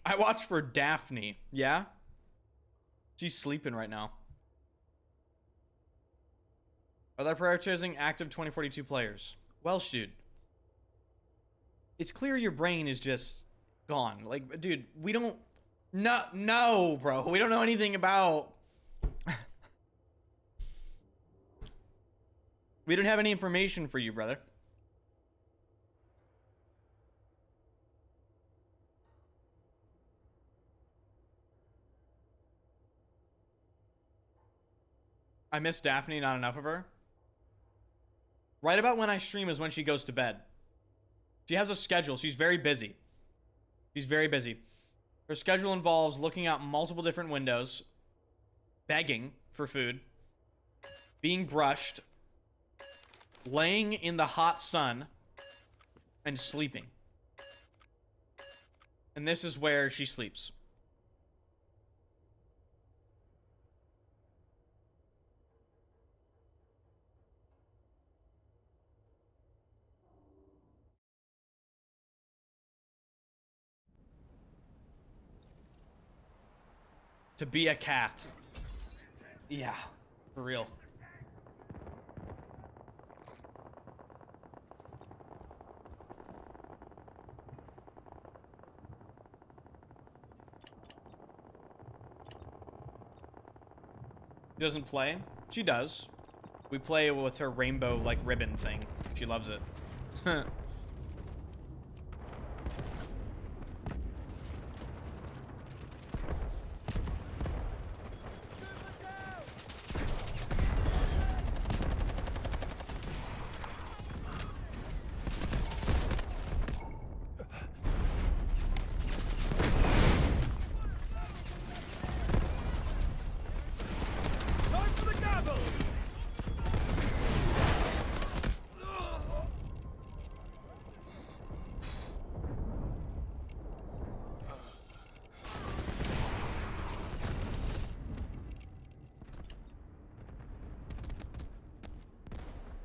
A: I watch for Daphne. Yeah? She's sleeping right now. Are they prioritizing active 2042 players? Well, shoot. It's clear your brain is just gone. Like, dude, we don't... No, bro. We don't know anything about... We don't have any information for you, brother. I miss Daphne, not enough of her. Right about when I stream is when she goes to bed. She has a schedule. She's very busy. She's very busy. Her schedule involves looking out multiple different windows, begging for food, being brushed, laying in the hot sun, and sleeping. And this is where she sleeps. To be a cat. Yeah, for real. She doesn't play? She does. We play with her rainbow, like, ribbon thing. She loves it.
B: Time for the gavel!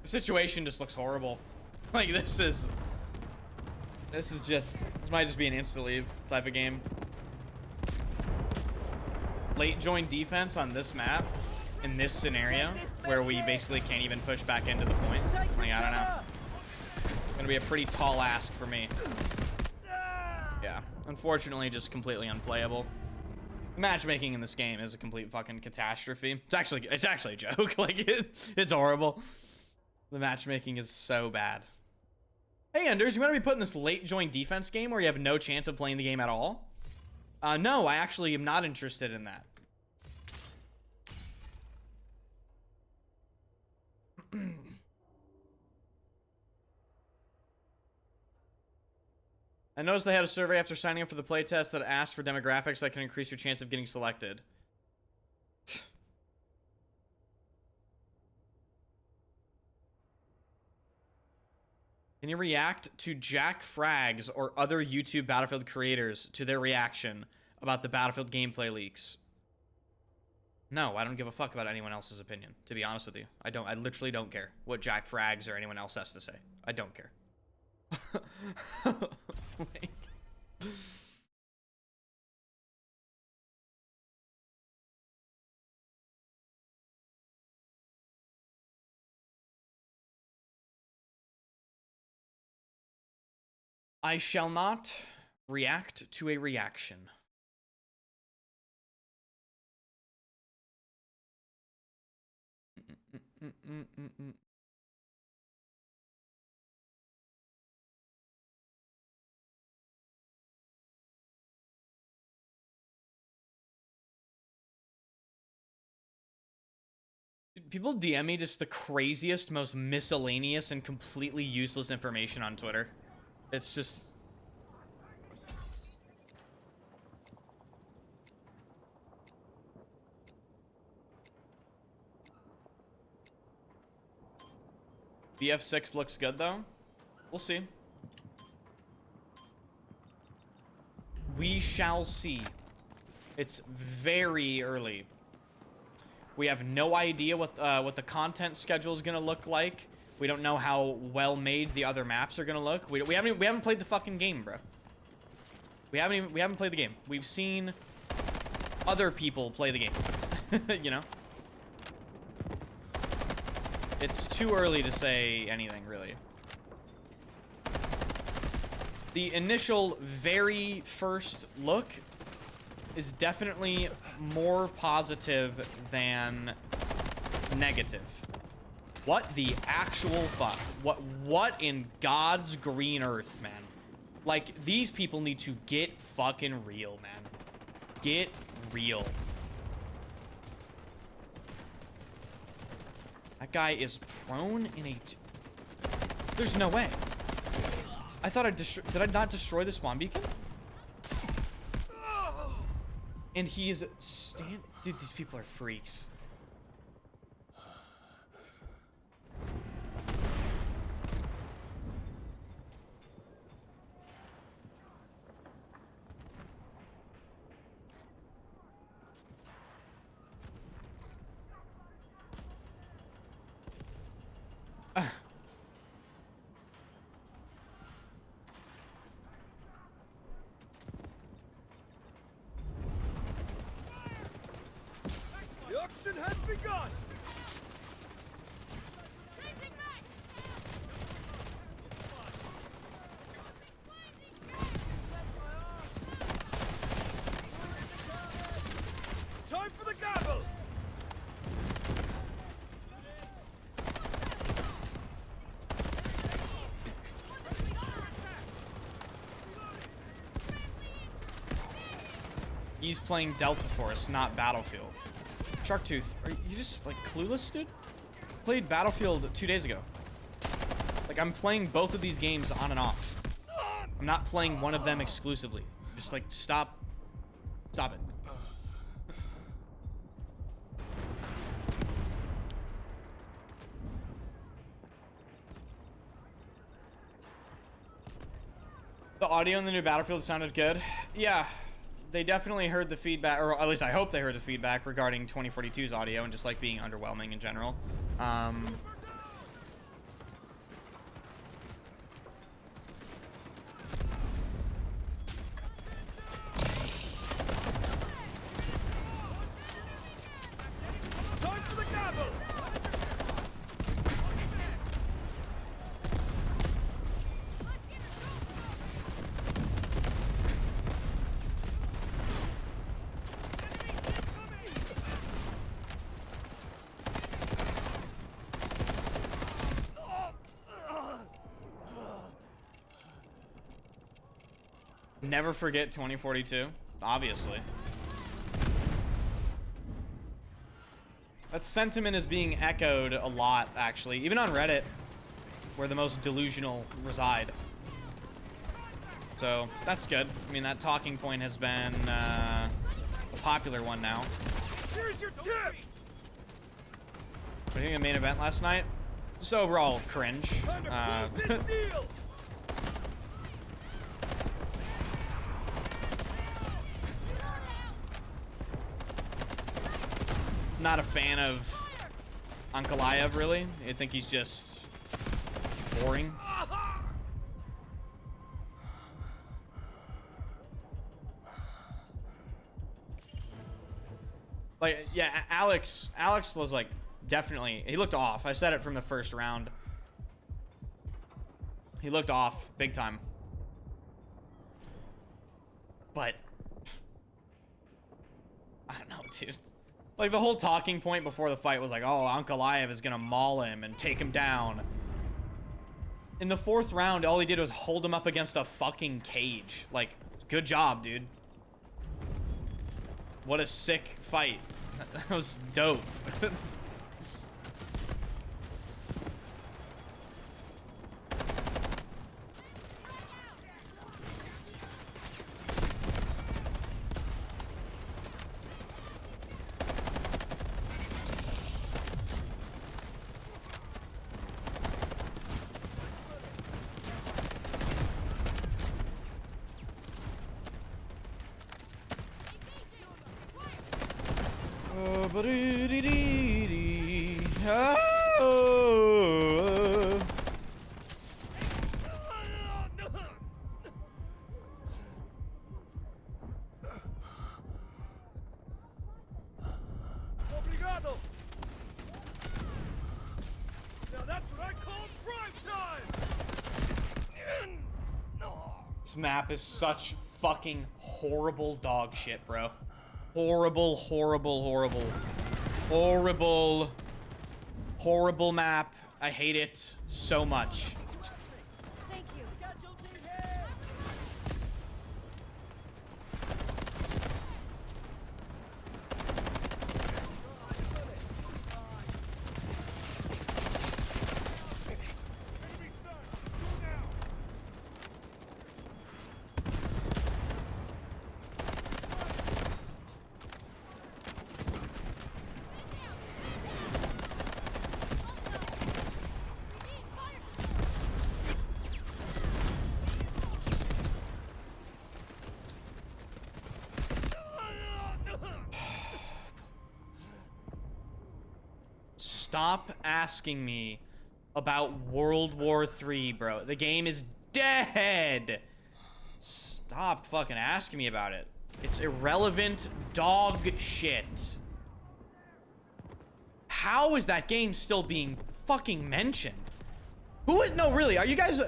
A: The situation just looks horrible. Like, this might just be an insta leave type of game. Late join defense on this map in this scenario where we basically can't even push back into the point. Like, I don't know. It's gonna be a pretty tall ask for me. Yeah, unfortunately, just completely unplayable. Matchmaking in this game is a complete fucking catastrophe. It's actually a joke. Like, it's horrible. The matchmaking is so bad. Hey, Enders, you want to be put in this late join defense game where you have no chance of playing the game at all? No, I actually am not interested in that. I noticed they had a survey after signing up for the playtest that asked for demographics that can increase your chance of getting selected. Can you react to Jack Frags or other YouTube Battlefield creators to their reaction about the Battlefield gameplay leaks? No, I don't give a fuck about anyone else's opinion, to be honest with you. I literally don't care what Jack Frags or anyone else has to say. I don't care. Like... I shall not react to a reaction. People DM me just the craziest, most miscellaneous, and completely useless information on Twitter. It's just... BF6 looks good, though. We'll see. We shall see. It's very early. We have no idea what the content schedule is gonna look like. We don't know how well made the other maps are gonna look. We haven't played the fucking game, bro. We haven't played the game. We've seen other people play the game. You know? It's too early to say anything, really. The initial, very first look is definitely more positive than negative. What the actual fuck? What in God's green earth, man? Like, these people need to get fucking real, man. Get real. That guy is prone in a... There's no way. I thought did I not destroy the spawn beacon? And he is dude, these people are freaks.
B: The auction has begun!
E: Changing max!
B: Time for the gavel!
A: He's playing Delta Force, not Battlefield. Sharktooth, are you just like clueless, dude? Played Battlefield 2 days ago. Like, I'm playing both of these games on and off. I'm not playing one of them exclusively. Just like stop it. The audio in the new Battlefield sounded good. Yeah. They definitely heard the feedback, or at least I hope they heard the feedback regarding 2042's audio and just like being underwhelming in general.
B: Time for the gavel!
A: Never forget 2042, obviously. That sentiment is being echoed a lot, actually, even on Reddit, where the most delusional reside. So that's good. I mean, that talking point has been a popular one now.
B: Here's your tip!
A: What do you think of the main event last night? Just overall cringe.
B: Time to close this deal!
A: Not a fan of Ankalaev, really. I think he's just boring. Like, yeah, Alex was like, definitely, he looked off. I said it from the first round. He looked off big time. But I don't know, dude. Like, the whole talking point before the fight was like, oh, Ankalaev is gonna maul him and take him down. In the fourth round, all he did was hold him up against a fucking cage. Like, good job, dude. What a sick fight. That was dope. This map is such fucking horrible dog shit, bro. Horrible, horrible, horrible. Horrible. Horrible map. I hate it so much.
E: Thank you.
B: Casualty here!
A: Stop asking me about World War III, bro. The game is dead. Stop fucking asking me about it. It's irrelevant dog shit. How is that game still being fucking mentioned? Who is, no, really, are you guys,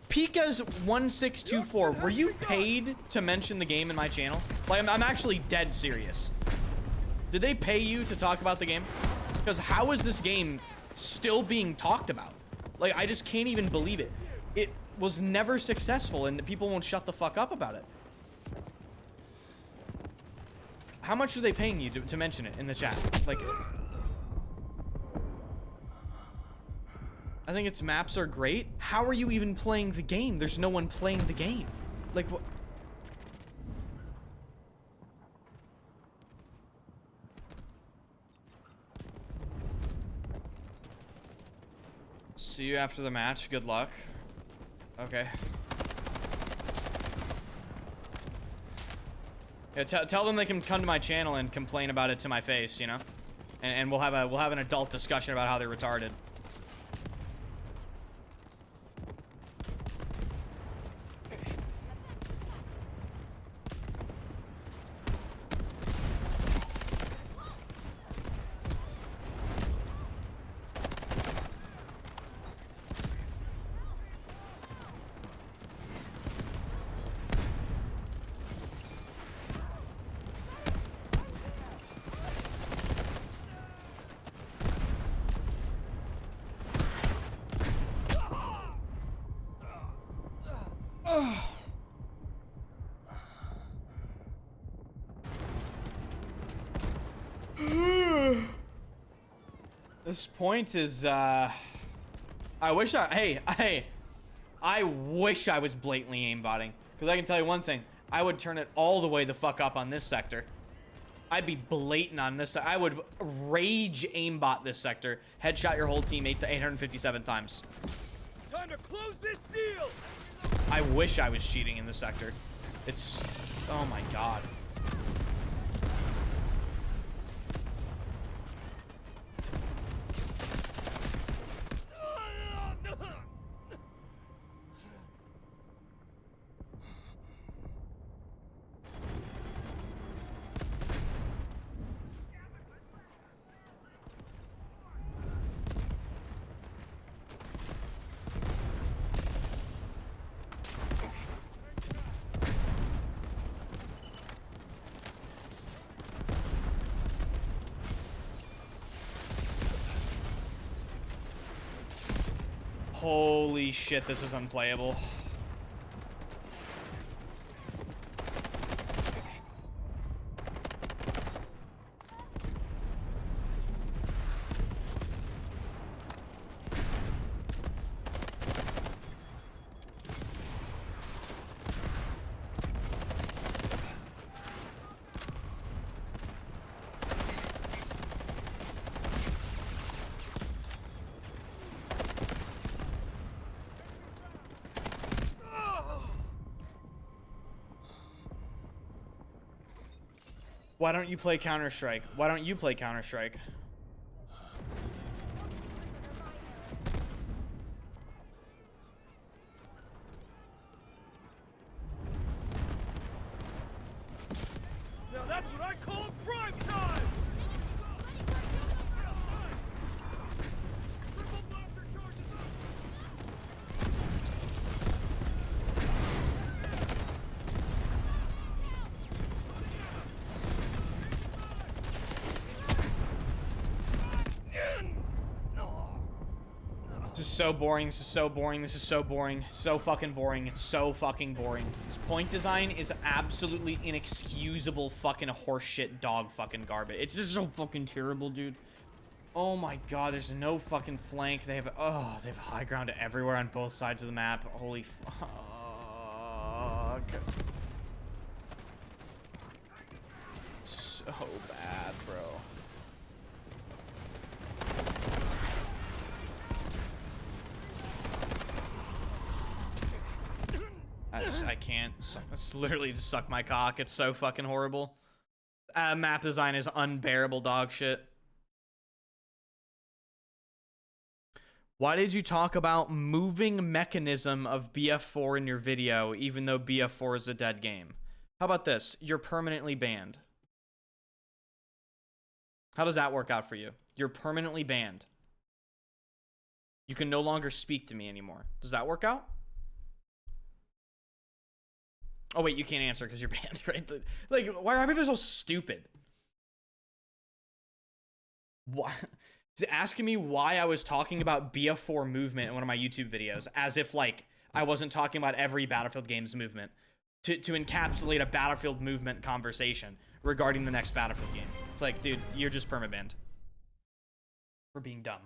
A: Pika's1624, were you paid to mention the game in my channel? Like, I'm actually dead serious. Did they pay you to talk about the game? Because how is this game still being talked about? Like, I just can't even believe it. It was never successful and people won't shut the fuck up about it. How much are they paying you to mention it in the chat? Like, I think its maps are great. How are you even playing the game? There's no one playing the game. Like, what? See you after the match. Good luck. Okay. Yeah, tell them they can come to my channel and complain about it to my face, you know? And we'll have an adult discussion about how they're retarded. This point is, I wish I wish I was blatantly aimbotting. Because I can tell you one thing. I would turn it all the way the fuck up on this sector. I'd be blatant on this. I would rage aimbot this sector. Headshot your whole team 857 times.
B: Time to close this deal!
A: I wish I was cheating in this sector. It's, oh my god. Holy shit, this is unplayable. Why don't you play Counter-Strike? Why don't you play Counter-Strike?
B: Now that's what I call prime time! Triple blaster charges up!
A: so boring. This is so boring. This is so boring. So fucking boring. It's so fucking boring. This point design is absolutely inexcusable fucking horseshit dog fucking garbage. It's just so fucking terrible, dude. Oh my god, there's no fucking flank. They have high ground everywhere on both sides of the map. Holy fuck. So bad, bro. I can't. It's literally just suck my cock. It's so fucking horrible. Map design is unbearable dog shit. Why did you talk about moving mechanism of BF4 in your video, even though BF4 is a dead game? How about this? You're permanently banned. How does that work out for you? You're permanently banned. You can no longer speak to me anymore. Does that work out? Oh, wait, you can't answer because you're banned, right? Like, why are people so stupid? Why? He's asking me why I was talking about BF4 movement in one of my YouTube videos, as if, like, I wasn't talking about every Battlefield game's movement to encapsulate a Battlefield movement conversation regarding the next Battlefield game. It's like, dude, you're just permabanned for being dumb.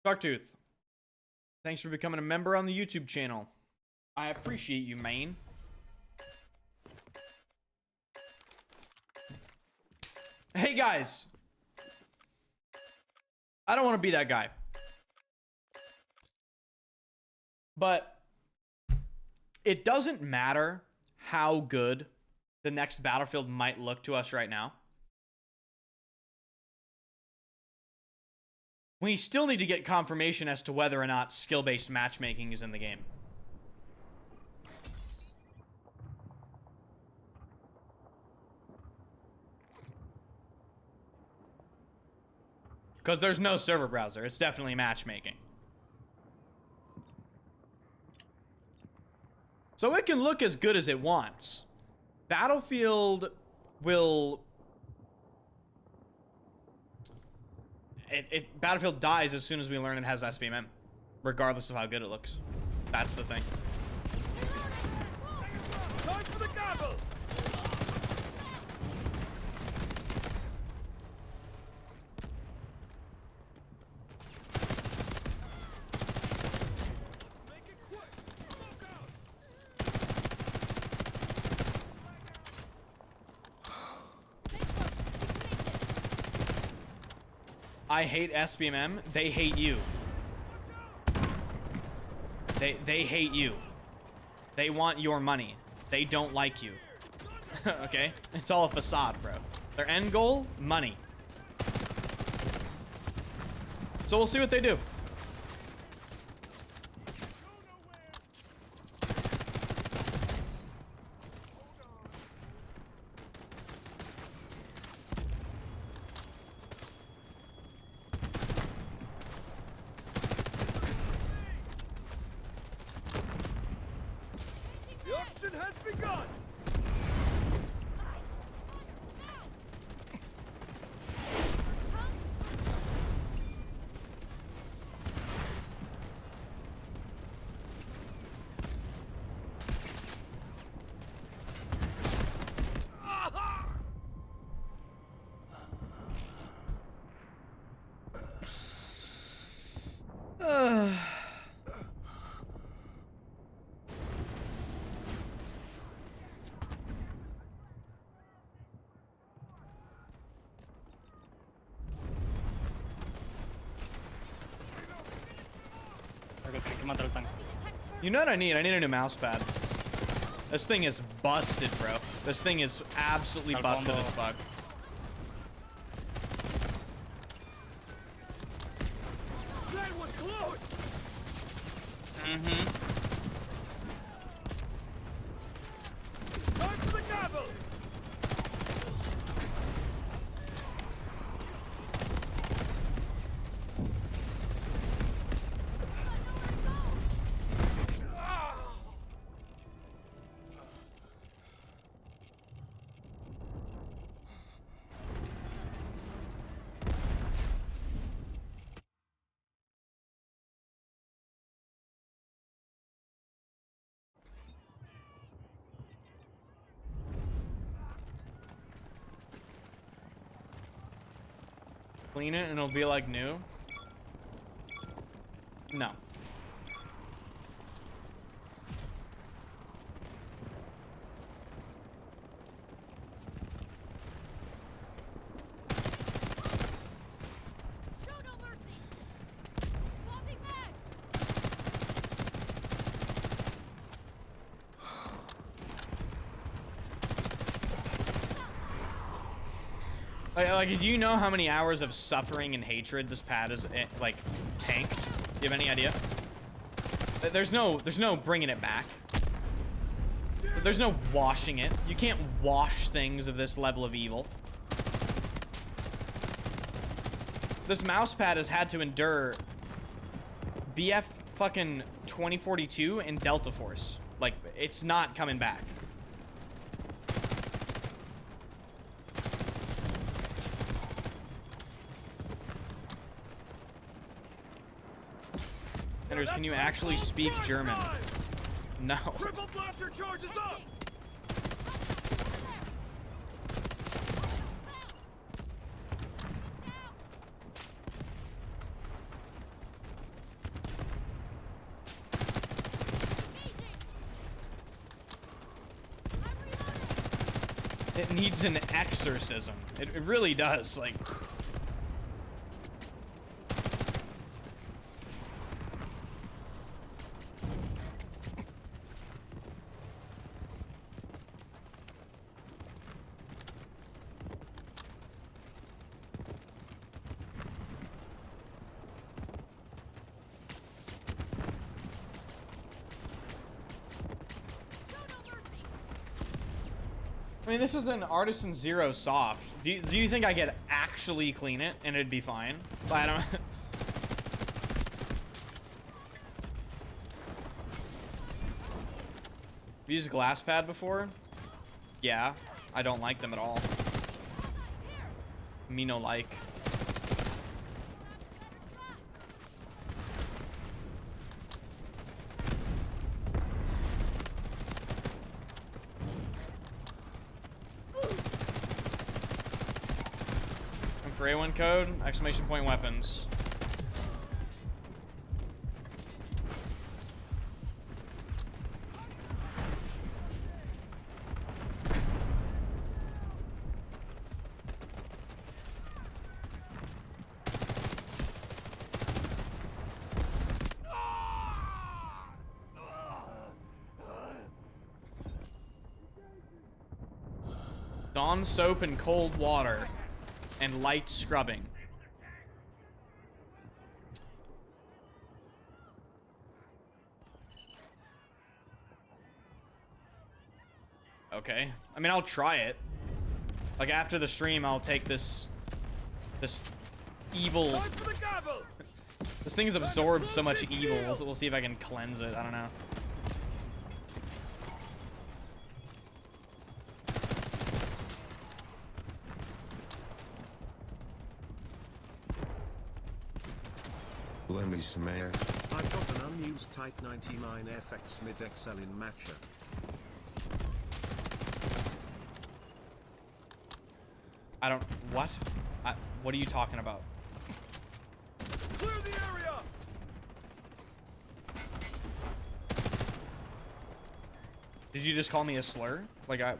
A: Darktooth, thanks for becoming a member on the YouTube channel. I appreciate you, man. Hey, guys. I don't want to be that guy. But it doesn't matter how good the next Battlefield might look to us right now. We still need to get confirmation as to whether or not skill-based matchmaking is in the game. Because there's no server browser. It's definitely matchmaking. So it can look as good as it wants. Battlefield will... Battlefield dies as soon as we learn it has SPMM, regardless of how good it looks. That's the thing.
B: Time for the gavel! Make it quick! Smoke out!
A: I hate SPMM. They hate you. They hate you. They want your money. They don't like you. Okay? It's all a facade, bro. Their end goal? Money. So we'll see what they do.
B: The auction has begun!
A: You know what I need? I need a new mouse pad. This thing is busted, bro. This thing is absolutely busted as fuck.
B: That was close!
A: Mm-hmm.
B: Time for the gavel!
A: Clean it and it'll be like new. No.
E: Show no mercy. Swapping mags.
A: Like, do you know how many hours of suffering and hatred this pad is, like, tanked? Do you have any idea? There's no bringing it back. There's no washing it. You can't wash things of this level of evil. This mouse pad has had to endure BF fucking 2042 and Delta Force. Like, it's not coming back. Can you actually speak German? No.
B: Triple blaster charges up!
A: It needs an exorcism. It really does. Like. I mean, this is an Artisan Zero soft. Do you think I could actually clean it and it'd be fine? But I don't. Have you used glass pad before? Yeah, I don't like them at all. Me no like. For A1 code, exclamation point weapons. Dawn soap and cold water. And light scrubbing. Okay. I mean, I'll try it. Like, after the stream, I'll take this evil. This thing has absorbed so much evil. We'll see if I can cleanse it. I don't know.
C: Lend me some air. I've got an unused Type 99 FX Mid XL in matcha.
A: I don't. What? What are you talking about?
B: Clear the area!
A: Did you just call me a slur? Like I...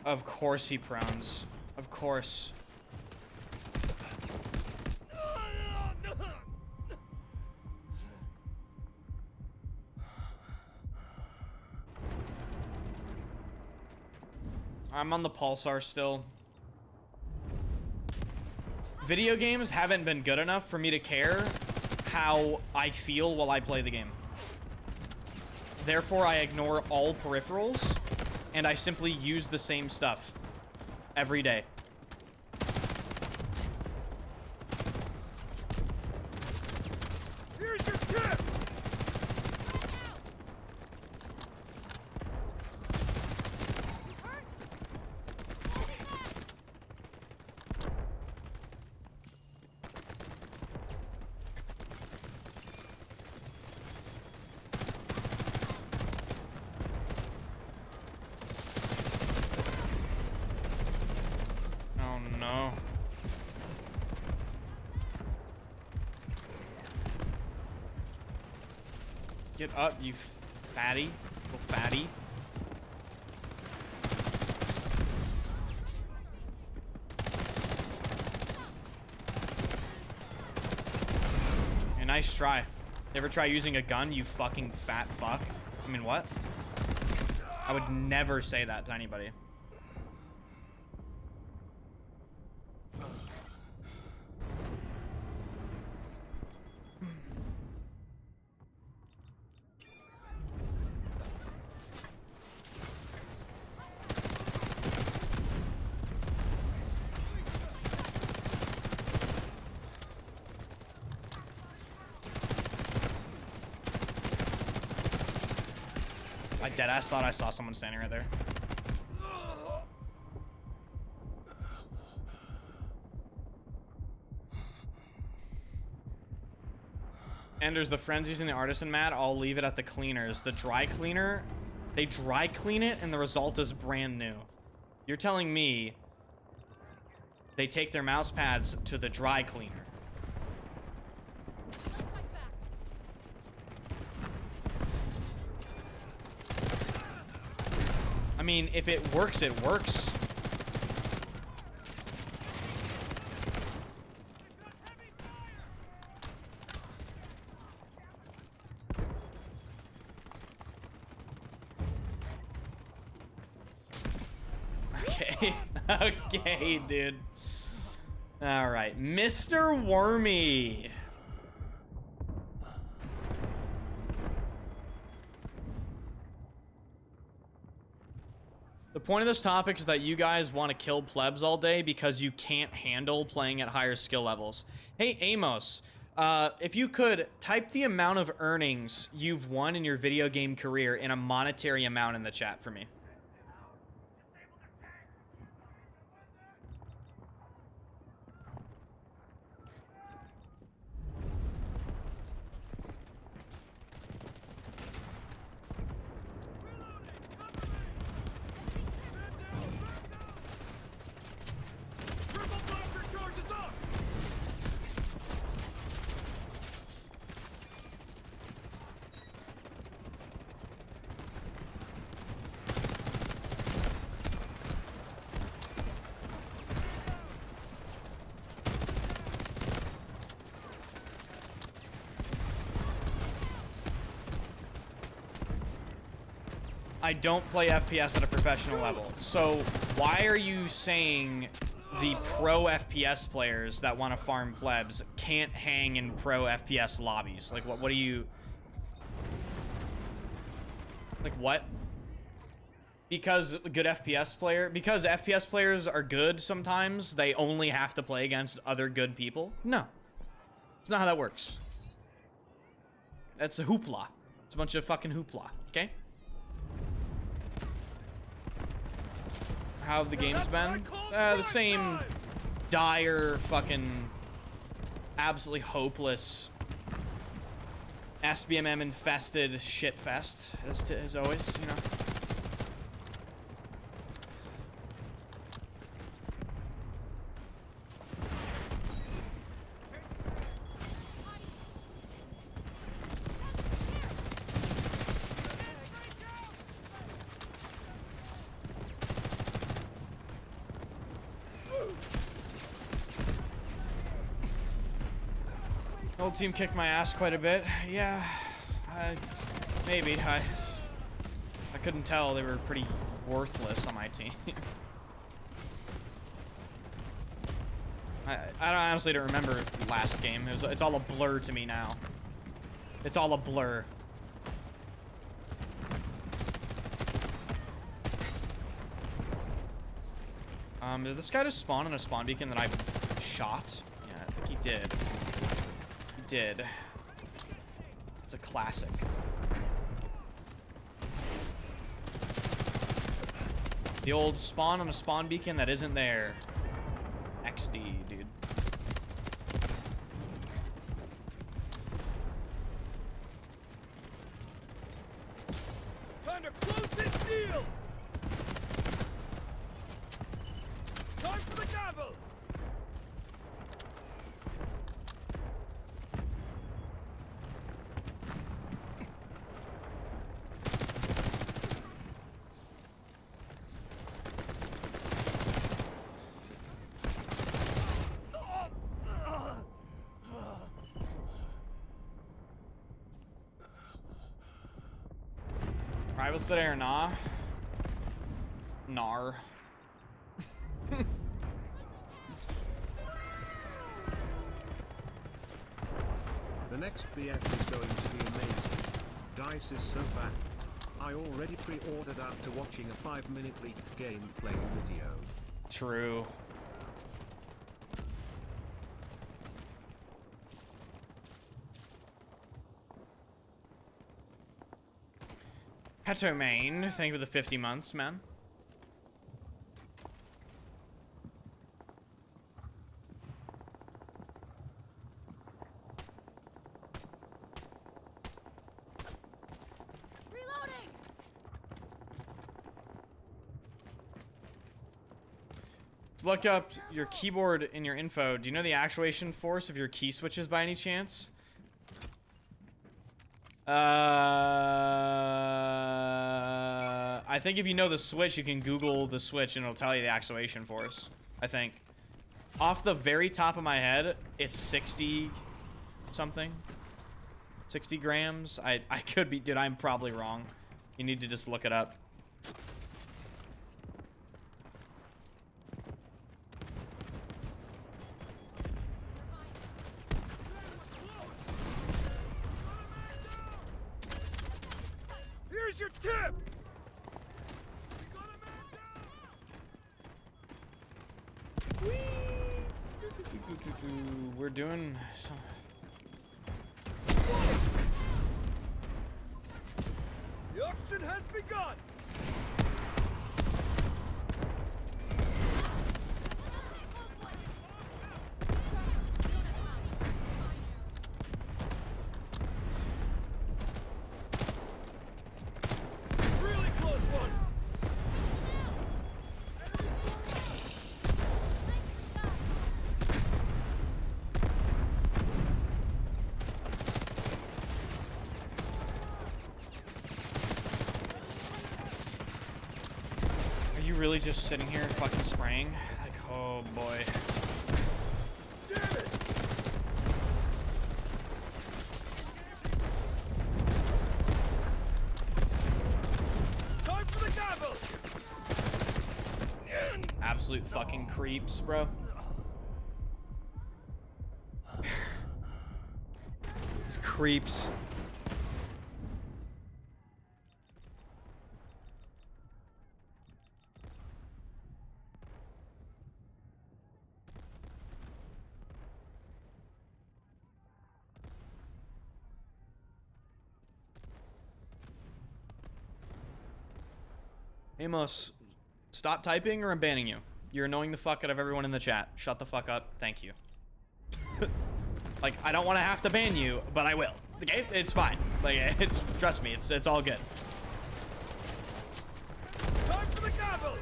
A: Of course he prounds. Of course. I'm on the Pulsar still. Video games haven't been good enough for me to care how I feel while I play the game. Therefore, I ignore all peripherals, and I simply use the same stuff every day.
B: Here's your tip!
A: Oh no. Get up, you fatty. Little fatty. A nice try. You ever try using a gun, you fucking fat fuck? I mean, what? I would never say that to anybody. I deadass thought I saw someone standing right there. And there's the friends using the Artisan mat. I'll leave it at the cleaners. The dry cleaner, they dry clean it and the result is brand new. You're telling me they take their mouse pads to the dry cleaner. I mean, if it works, it works. Okay. Okay, dude. All right. Mr. Wormy. The point of this topic is that you guys want to kill plebs all day because you can't handle playing at higher skill levels. Hey, Amos, if you could type the amount of earnings you've won in your video game career in a monetary amount in the chat for me. I don't play FPS at a professional level. So why are you saying the pro FPS players that want to farm plebs can't hang in pro FPS lobbies? Like what do you... Like what? Because good FPS player... Because FPS players are good sometimes, they only have to play against other good people? No. It's not how that works. That's a hoopla. It's a bunch of fucking hoopla, okay? How have the games been? The same dire, fucking, absolutely hopeless, SBMM infested shit fest as always, you know. Old team kicked my ass quite a bit. Yeah, maybe. I couldn't tell. They were pretty worthless on my team. I honestly don't remember last game. It's all a blur to me now. It's all a blur. Did this guy just spawn on a spawn beacon that I shot? Yeah, I think he did. He did. It's a classic. The old spawn on a spawn beacon that isn't there. XD, dude.
B: Time to close this deal! Time for the gavel!
A: Rivals today or nah? Nar.
C: The next BF is going to be amazing. Dice is so bad. I already pre-ordered after watching a 5-minute leaked gameplay video.
A: True. Petomane, thank you for the 50 months, man.
E: Reloading.
A: Look up your keyboard in your info. Do you know the actuation force of your key switches by any chance? I think if you know the switch, you can Google the switch and it'll tell you the actuation force. I think. Off the very top of my head, it's 60 something. 60 grams. I could be, dude, I'm probably wrong. You need to just look it up.
B: Here's your tip!
A: We're doing some...
B: The auction has begun! Really close one!
A: Are you really just sitting here fucking spraying? Like, oh boy.
B: Damn it! Time for the gavel!
A: Absolute fucking creeps, bro. These creeps. Amos, stop typing or I'm banning you. You're annoying the fuck out of everyone in the chat. Shut the fuck up. Thank you. Like, I don't want to have to ban you, but I will. Okay? It's fine. Like, it's, trust me, it's all good.
B: Time for the gavel!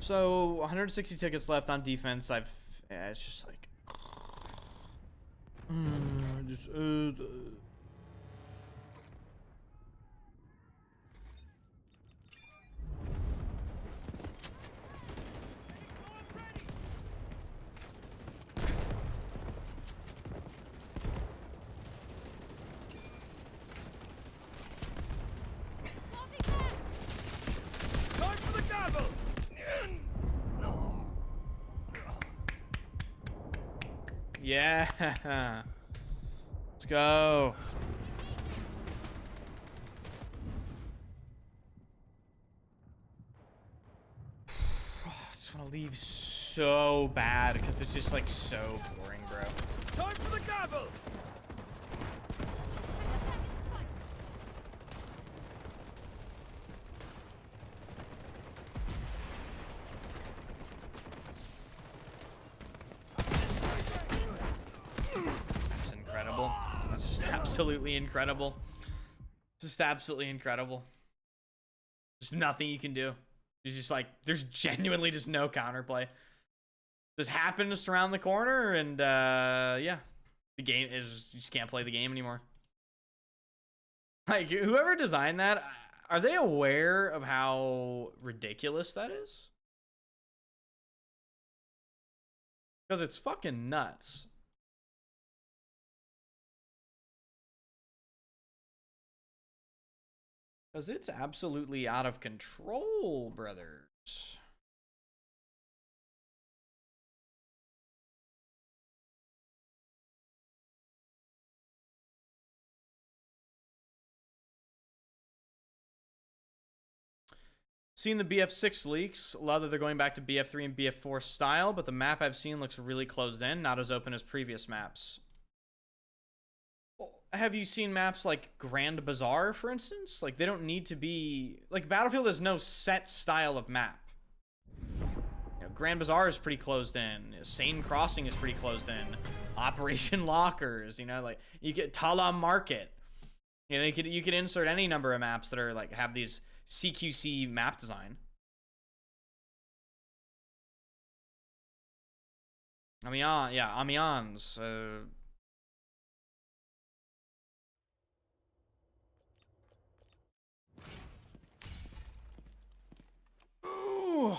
A: So 160 tickets left on defense. Yeah, it's just like Yeah. Let's go. I just want to leave so bad because it's just like so boring, bro.
B: Time for the gavel!
A: That's incredible. That's just absolutely incredible. Just absolutely incredible. There's nothing you can do. It's just like, there's genuinely just no counterplay. Just happens around the corner, and yeah, the game is, you just can't play the game anymore. Like, whoever designed that, are they aware of how ridiculous that is? Because it's fucking nuts. Because it's absolutely out of control, brothers. Seen the BF6 leaks. A lot that they're going back to BF3 and BF4 style, but the map I've seen looks really closed in, not as open as previous maps. Have you seen maps like Grand Bazaar, for instance? Like, they don't need to be... Like, Battlefield has no set style of map. You know, Grand Bazaar is pretty closed in. Sane Crossing is pretty closed in. Operation Lockers, you know, like, you get Tala Market. You know, you could insert any number of maps that are, like, have these CQC map design. Amiens, yeah, Amiens. Ooh.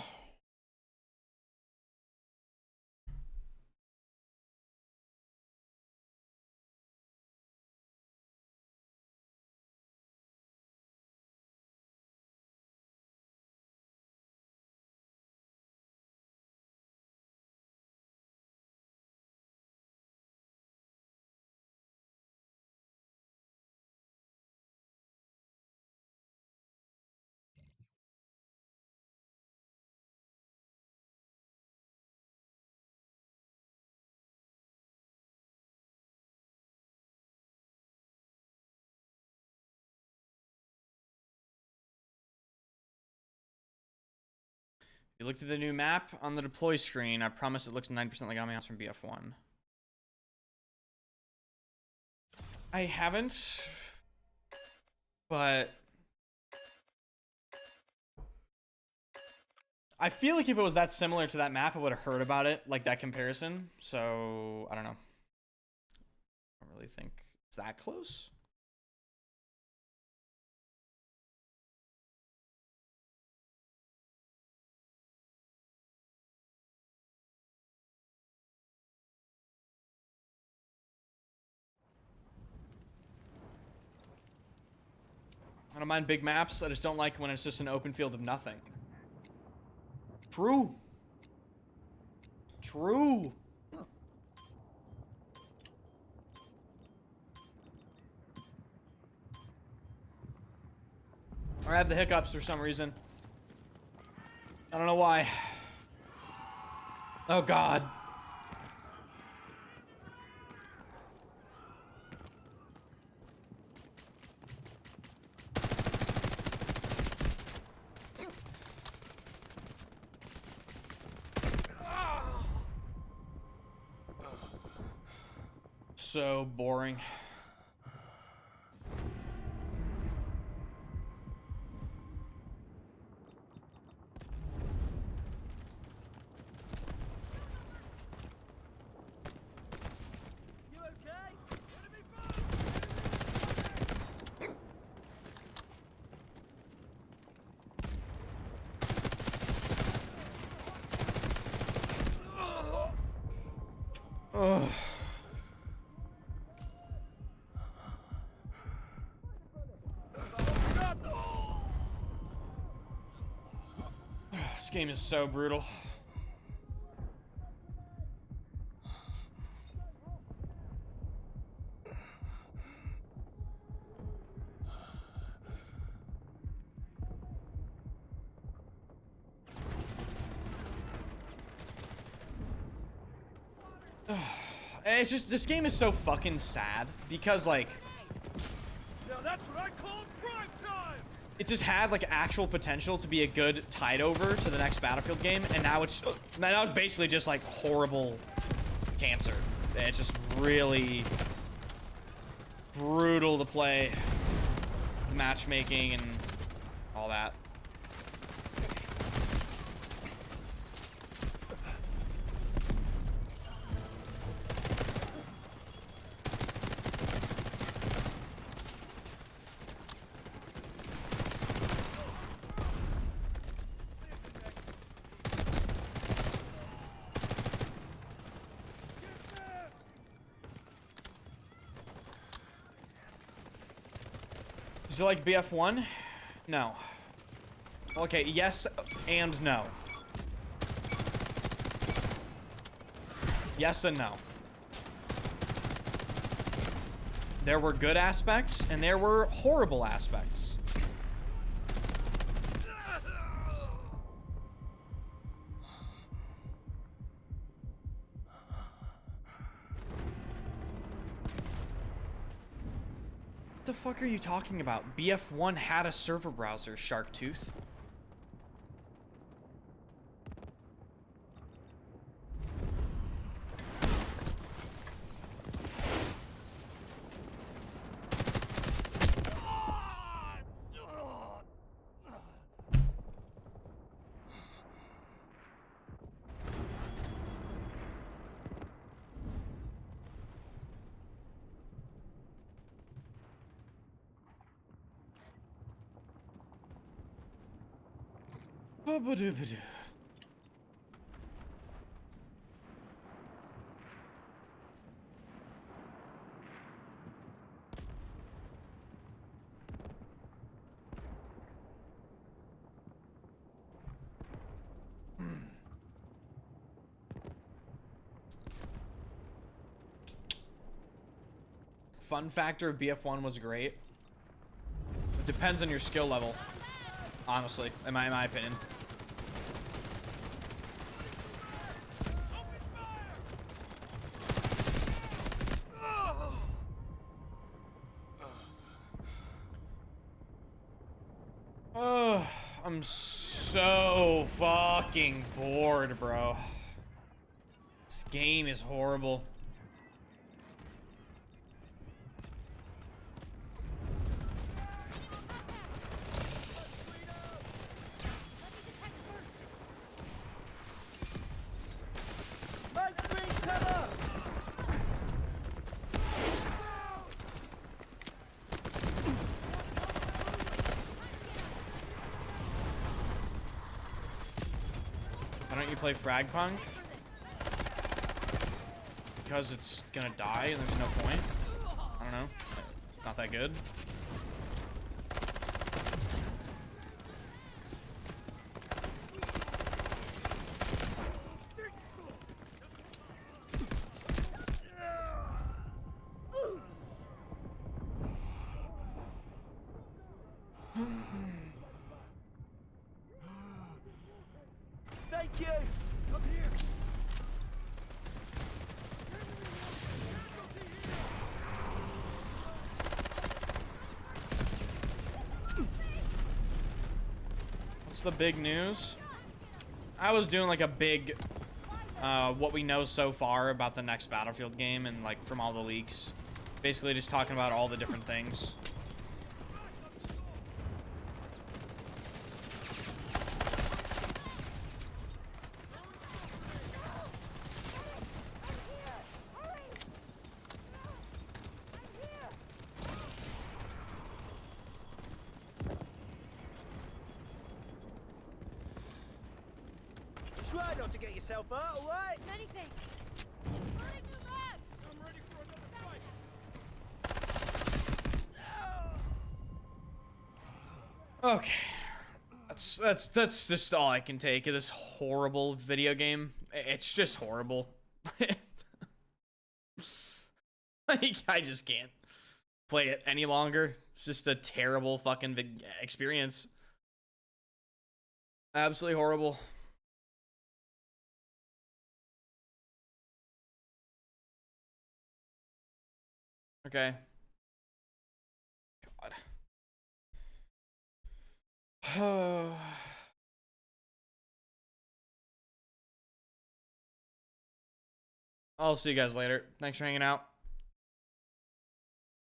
A: You looked at the new map on the deploy screen. I promise it looks 9% like Amiens from BF1. I haven't, but I feel like if it was that similar to that map, I would have heard about it, like that comparison. So I don't know. I don't really think it's that close. I don't mind big maps. I just don't like when it's just an open field of nothing. True. True. Or I have the hiccups for some reason. I don't know why. Oh, God. So boring.
B: You okay? Enemy
A: Ugh. This game is so brutal. It's just, this game is so fucking sad because, like,
B: Now that's what I call prime time!
A: it just had, like, actual potential to be a good tide over to the next Battlefield game, and now it's basically just, like, horrible cancer. It's just really brutal to play, the matchmaking and all that. Is it like BF1? No. Okay, yes and no. Yes and no. There were good aspects and there were horrible aspects. What the fuck are you talking about? BF1 had a server browser, Sharktooth. Fun factor of BF1 was great. It depends on your skill level, honestly, in my opinion. Oh, I'm so fucking bored, bro. This game is horrible.
B: Smoke screen cover!
A: Why don't you play Frag Punk? Because it's gonna die and there's no point. I don't know. Not that good.
B: Thank you! Come here!
A: What's the big news? I was doing like a big, what we know so far about the next Battlefield game and like from all the leaks. Basically just talking about all the different things.
B: Try not to get yourself hurt, alright?
E: Many thanks. Loading new mags. I'm ready for another fight.
A: Okay. That's just all I can take of this horrible video game. It's just horrible. Like, I just can't play it any longer. It's just a terrible fucking experience. Absolutely horrible. Okay. God. I'll see you guys later. Thanks for hanging out.